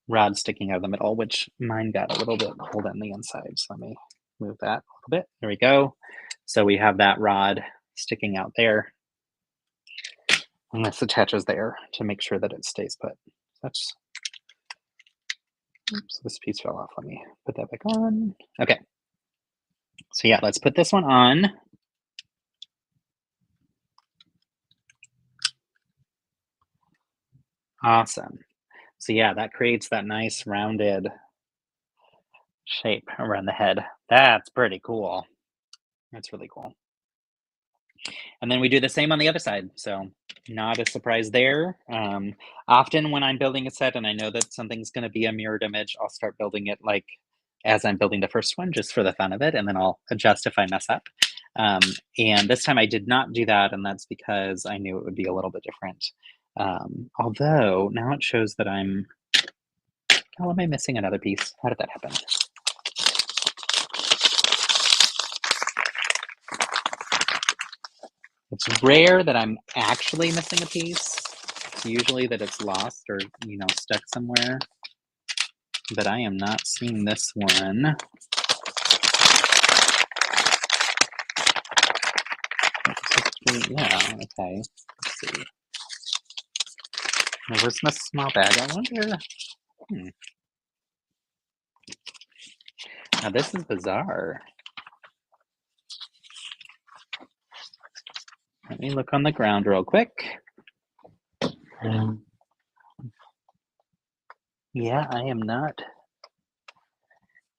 rod sticking out of the middle, which mine got a little bit cold on the inside. So let me move that a little bit. There we go. So we have that rod sticking out there. And this attaches there to make sure that it stays put. That's, oops, this piece fell off. Let me put that back on. Okay. So yeah, let's put this one on. Awesome. So yeah, that creates that nice rounded shape around the head. That's pretty cool. That's really cool. And then we do the same on the other side. So not a surprise there. Often when I'm building a set and I know that something's going to be a mirrored image, I'll start building it like as I'm building the first one, just for the fun of it, and then I'll adjust if I mess up. And this time I did not do that, and that's because I knew it would be a little bit different. Although now it shows that I'm, oh, am I missing another piece? How did that happen? It's rare that I'm actually missing a piece. It's usually that it's lost or, you know, stuck somewhere. But I am not seeing this one. Yeah, okay. Let's see. Now, where's my small bag? I wonder. Now, this is bizarre. Let me look on the ground real quick. Yeah, I am not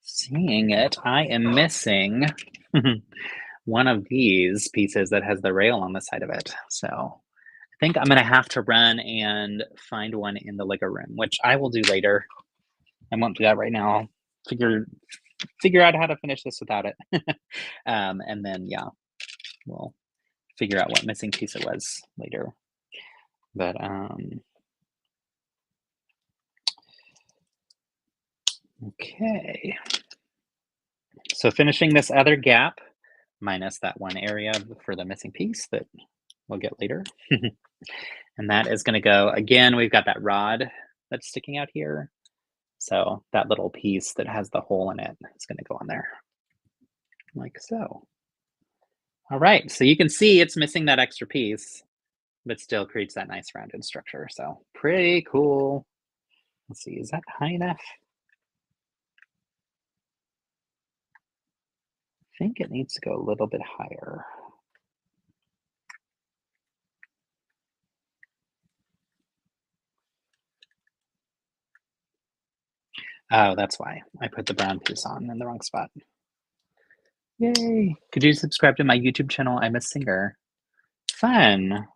seeing it. I am missing one of these pieces that has the rail on the side of it. So I think I'm going to have to run and find one in the Lego room, which I will do later. I won't do that right now. I'll figure out how to finish this without it. And then, yeah, we'll figure out what missing piece it was later. But okay. So finishing this other gap, minus that one area for the missing piece that we'll get later. And that is going to go, again, we've got that rod that's sticking out here. So that little piece that has the hole in it is going to go on there, like so. All right, so you can see it's missing that extra piece, but still creates that nice rounded structure. So pretty cool. Let's see, is that high enough? I think it needs to go a little bit higher. Oh, that's why I put the brown piece on in the wrong spot. Yay! Could you subscribe to my YouTube channel? I'm a singer. Fun!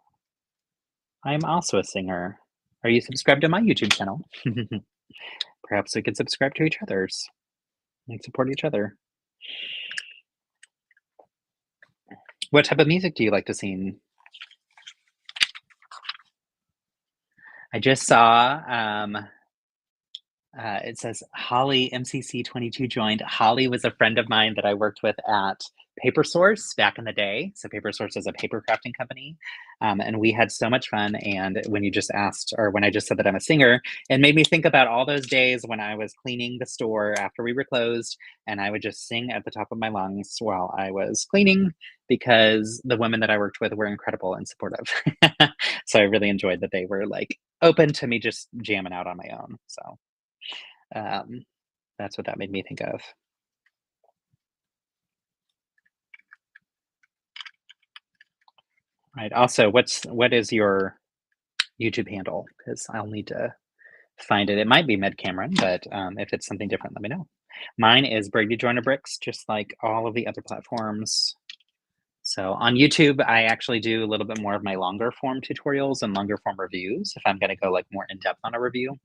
I'm also a singer. Are you subscribed to my YouTube channel? Perhaps we could subscribe to each other's and support each other. What type of music do you like to sing? I just saw It says Holly MCC22 joined. Holly was a friend of mine that I worked with at Paper Source back in the day. So Paper Source is a paper crafting company, and we had so much fun. And when you just asked, or when I just said that I'm a singer, it made me think about all those days when I was cleaning the store after we were closed, and I would just sing at the top of my lungs while I was cleaning because the women that I worked with were incredible and supportive. So I really enjoyed that they were like open to me just jamming out on my own. So. Um, that's what that made me think of. Right. Also, what is your YouTube handle? Because I'll need to find it. It might be Med Cameron, but if it's something different, let me know. Mine is Brady Joiner Bricks, just like all of the other platforms. So on YouTube, I actually do a little bit more of my longer form tutorials and longer form reviews if I'm going to go like more in depth on a review,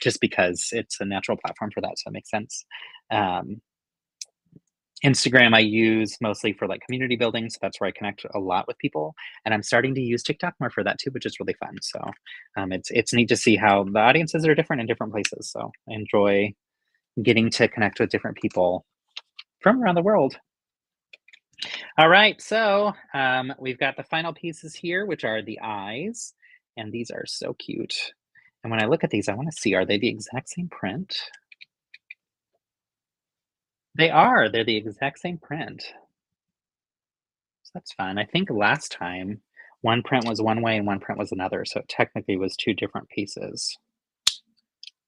just because it's a natural platform for that. So it makes sense. Um, Instagram I use mostly for like community building, so that's where I connect a lot with people. And I'm starting to use TikTok more for that too, which is really fun. So it's neat to see how the audiences are different in different places. So I enjoy getting to connect with different people from around the world. All right, so we've got the final pieces here, which are the eyes, and these are so cute. And when I look at these, I want to see, are they the exact same print? They are. They're the exact same print. So that's fun. I think last time one print was one way and one print was another, so it technically was two different pieces.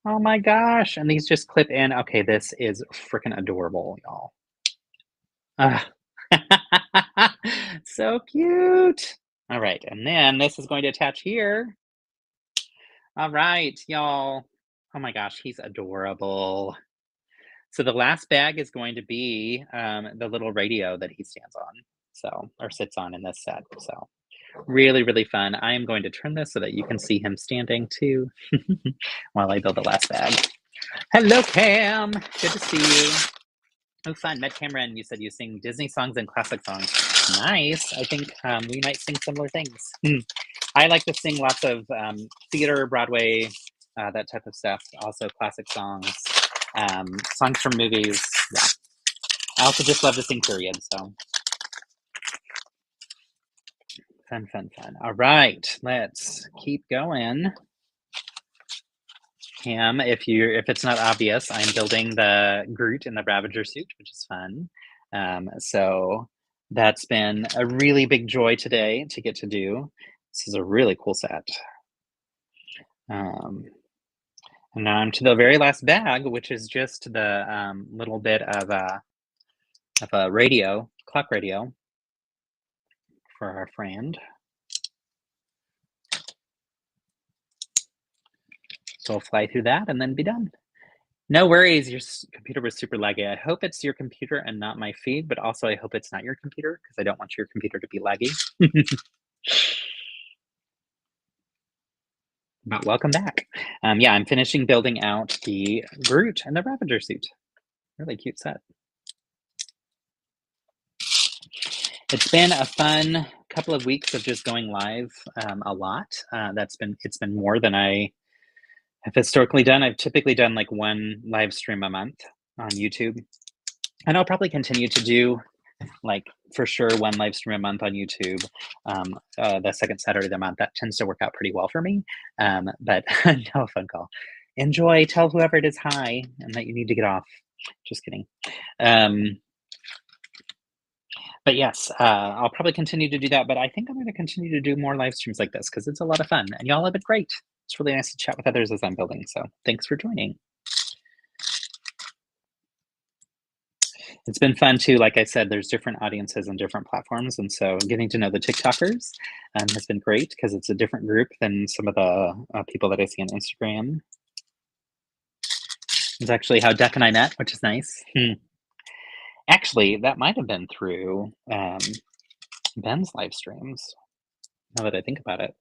Oh my gosh, and these just clip in. Okay, this is freaking adorable, y'all. Ah. So cute. All right, and then this is going to attach here. All right, y'all. Oh my gosh, he's adorable. So the last bag is going to be the little radio that he stands on, so or sits on in this set. So really, really fun. I am going to turn this so that you can see him standing too while I build the last bag. Hello, Cam. Good to see you. Oh, fun. Met Cameron, you said you sing Disney songs and classic songs. Nice. I think we might sing similar things. I like to sing lots of theater, Broadway, that type of stuff. Also classic songs, songs from movies. Yeah. I also just love to sing, period. So fun, fun, fun. All right, let's keep going. Cam, if it's not obvious, I'm building the Groot in the Ravager suit, which is fun. So that's been a really big joy today to get to do. This is a really cool set. And now I'm to the very last bag, which is just the little bit of a radio, clock radio for our friend. So I'll fly through that and then be done. No worries, your computer was super laggy. I hope it's your computer and not my feed, but also I hope it's not your computer because I don't want your computer to be laggy. But welcome back. Yeah, I'm finishing building out the Groot and the Ravager suit. Really cute set. It's been a fun couple of weeks of just going live a lot. It's been more than I have historically done. I've typically done like one live stream a month on YouTube, and I'll probably continue to do like for sure one live stream a month on YouTube. The second Saturday of the month, that tends to work out pretty well for me. But no, phone call. Enjoy. Tell whoever it is hi and that you need to get off. Just kidding. But yes, I'll probably continue to do that. But I think I'm going to continue to do more live streams like this because it's a lot of fun and y'all have been great. It's really nice to chat with others as I'm building. So thanks for joining. It's been fun too. Like I said, there's different audiences and different platforms. And so getting to know the TikTokers has been great because it's a different group than some of the people that I see on Instagram. It's actually how Duck and I met, which is nice. Actually, that might have been through Ben's live streams, now that I think about it.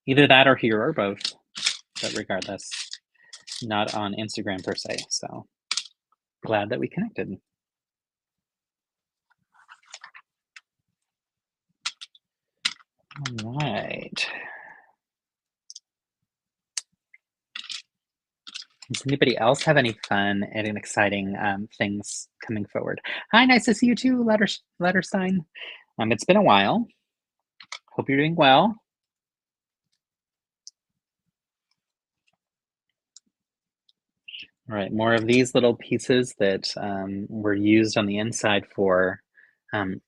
Either that or here or both, but regardless, not on Instagram per se. So glad that we connected. All right. Does anybody else have any fun and exciting things coming forward? Hi, nice to see you too, letter sign. It's been a while. Hope you're doing well. All right, more of these little pieces that were used on the inside for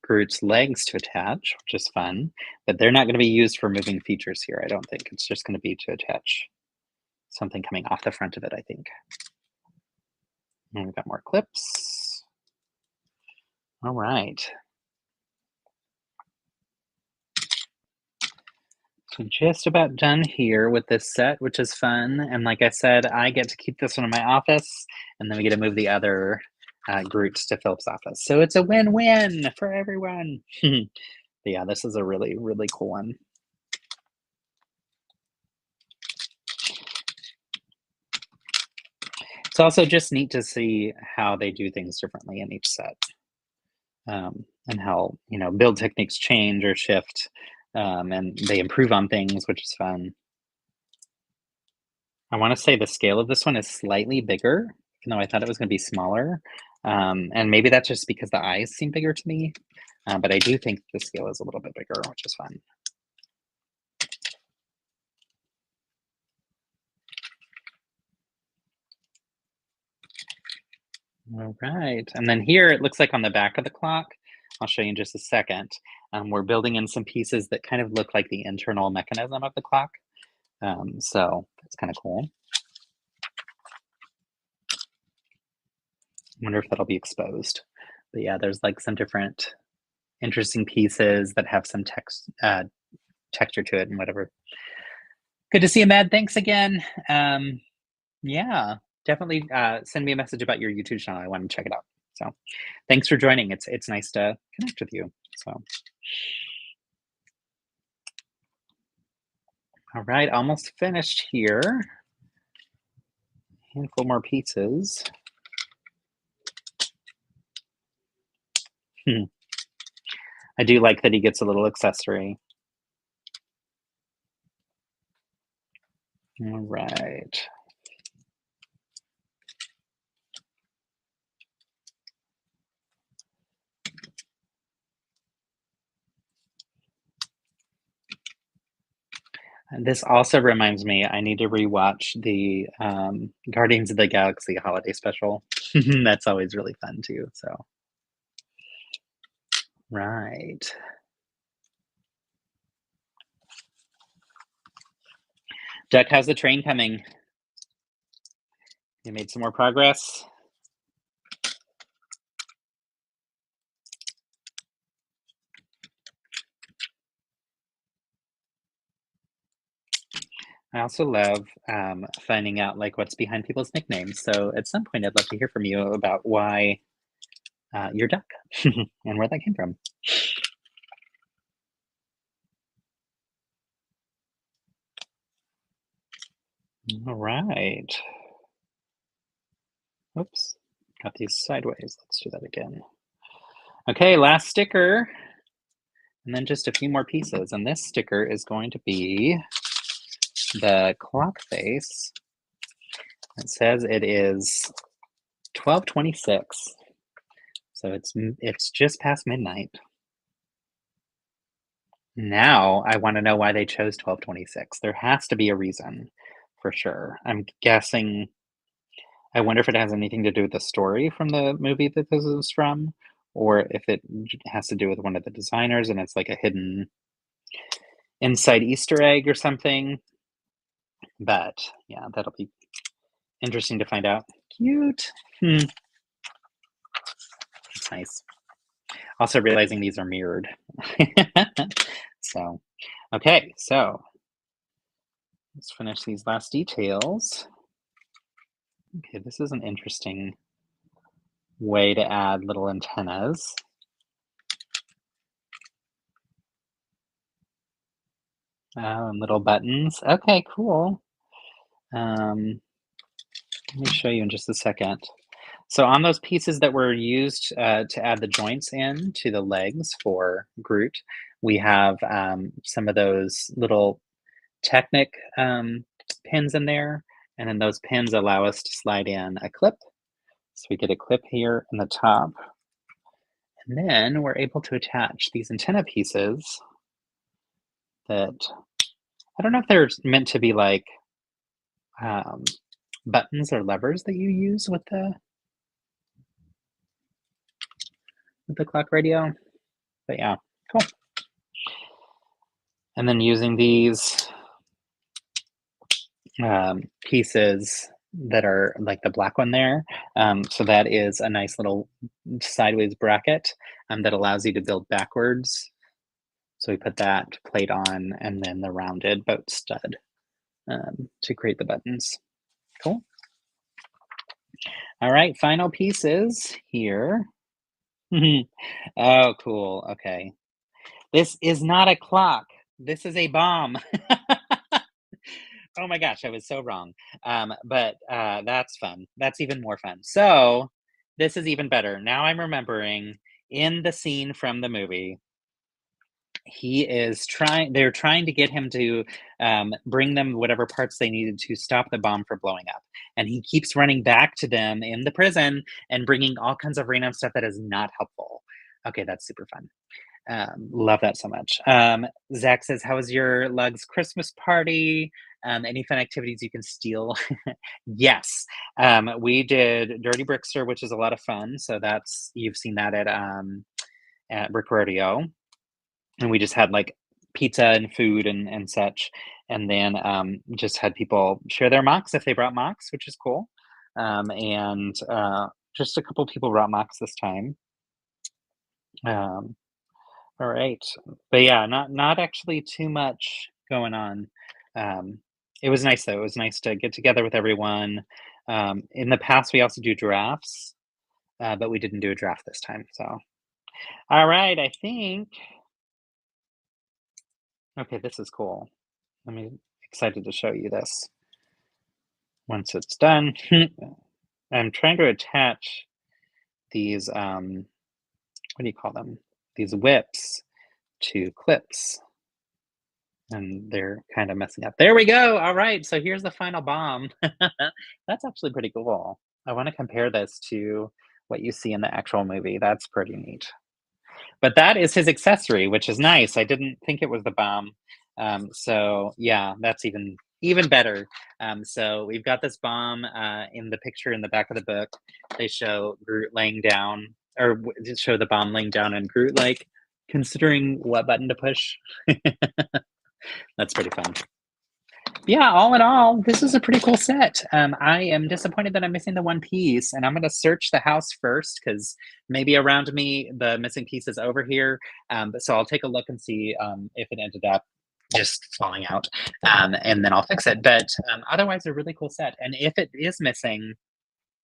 Groot's legs to attach, which is fun. But they're not going to be used for moving features here, I don't think. It's just going to be to attach something coming off the front of it, I think. And we've got more clips. All right. So just about done here with this set, which is fun. And like I said, I get to keep this one in my office, and then we get to move the other Groots to Philip's office. So it's a win-win for everyone. But yeah, this is a really, really cool one. It's also just neat to see how they do things differently in each set, and how, build techniques change or shift, and they improve on things, which is fun. I want to say the scale of this one is slightly bigger, even though I thought it was going to be smaller. And maybe that's just because the eyes seem bigger to me. But I do think the scale is a little bit bigger, which is fun. All right. And then here it looks like on the back of the clock, I'll show you in just a second, we're building in some pieces that kind of look like the internal mechanism of the clock. So that's kind of cool. I wonder if that'll be exposed. But yeah, there's like some different interesting pieces that have some texture to it and whatever. Good to see you, Mad. Thanks again. Yeah, definitely send me a message about your YouTube channel. I want to check it out. So thanks for joining. It's nice to connect with you. So all right, almost finished here. Handful more pieces. I do like that he gets a little accessory. All right. And this also reminds me, I need to rewatch the Guardians of the Galaxy holiday special. That's always really fun too. So, right. Duck, how's the train coming? You made some more progress? I also love finding out like what's behind people's nicknames. So at some point, I'd love to hear from you about why you're Duck and where that came from. All right. Oops, got these sideways. Let's do that again. Okay, last sticker. And then just a few more pieces. And this sticker is going to be the clock face. It says it is 12:26. So it's just past midnight. Now I want to know why they chose 12:26. There has to be a reason for sure. I'm guessing, I wonder if it has anything to do with the story from the movie that this is from, or if it has to do with one of the designers and it's like a hidden inside Easter egg or something. But yeah, that'll be interesting to find out. Cute. It's nice. Also realizing these are mirrored. So, okay, so let's finish these last details. Okay, this is an interesting way to add little antennas. And little buttons. Okay, cool. Let me show you in just a second. So on those pieces that were used to add the joints in to the legs for Groot, we have some of those little Technic pins in there, And then those pins allow us to slide in a clip. So we get a clip here in the top. And then we're able to attach these antenna pieces that I don't know if they're meant to be like um, buttons or levers that you use with the clock radio. But yeah, cool. And then using these pieces that are like the black one there. So that is a nice little sideways bracket that allows you to build backwards. So we put that plate on and then the rounded boat stud to create the buttons. Cool. All right, final pieces here. Oh, cool. Okay. This is not a clock. This is a bomb. Oh my gosh, I was so wrong. But that's fun. That's even more fun. So this is even better. Now I'm remembering in the scene from the movie, they're trying to get him to bring them whatever parts they needed to stop the bomb from blowing up. And he keeps running back to them in the prison and bringing all kinds of random stuff that is not helpful. Okay, that's super fun. Love that so much. Zach says, "How was your Lug's Christmas party? Any fun activities you can steal?" Yes, we did Dirty Brickster, which is a lot of fun. So you've seen that at Brick Rodeo, and we just had like pizza and food and such, and then just had people share their mocks if they brought mocks, which is cool. And just a couple people brought mocks this time. Um, All right. But yeah, not actually too much going on. Um, it was nice though. It was nice to get together with everyone. In the past, we also do drafts, but we didn't do a draft this time. So, all right. I think. Okay, this is cool. Excited to show you this once it's done. I'm trying to attach these. What do you call them? These whips to clips. And they're kind of messing up. There we go. All right. So here's the final bomb. That's actually pretty cool. I want to compare this to what you see in the actual movie. That's pretty neat. But that is his accessory, which is nice. I didn't think it was the bomb. So yeah, that's even better. So we've got this bomb in the picture in the back of the book. They show Groot laying down, or show the bomb laying down, and Groot like considering what button to push. That's pretty fun. Yeah, all in all, this is a pretty cool set. I am disappointed that I'm missing the one piece, and I'm going to search the house first because maybe around me the missing piece is over here. So I'll take a look and see if it ended up just falling out, and then I'll fix it. But otherwise, a really cool set. And if it is missing,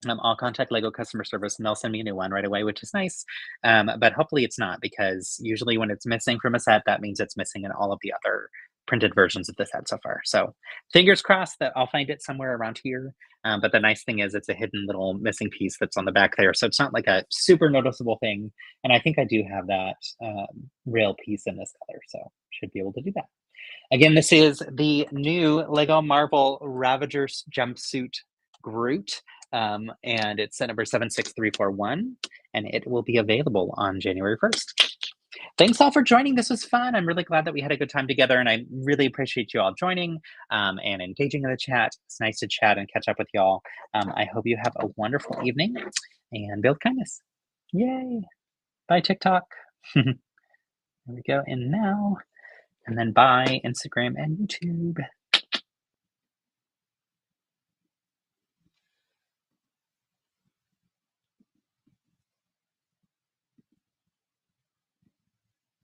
I'll contact LEGO customer service and they'll send me a new one right away, which is nice. But hopefully it's not, because usually when it's missing from a set, that means it's missing in all of the other printed versions of the set so far. So fingers crossed that I'll find it somewhere around here. But the nice thing is it's a hidden little missing piece that's on the back there. So it's not like a super noticeable thing. And I think I do have that rail piece in this color. So should be able to do that. Again, this is the new LEGO Marvel Ravager Jumpsuit Groot, and it's set number 76341, and it will be available on January 1st. Thanks all for joining. This was fun. I'm really glad that we had a good time together, and I really appreciate you all joining and engaging in the chat. It's nice to chat and catch up with y'all. I hope you have a wonderful evening, and build kindness. Yay! Bye, TikTok. There we go. And now, and then bye, Instagram and YouTube.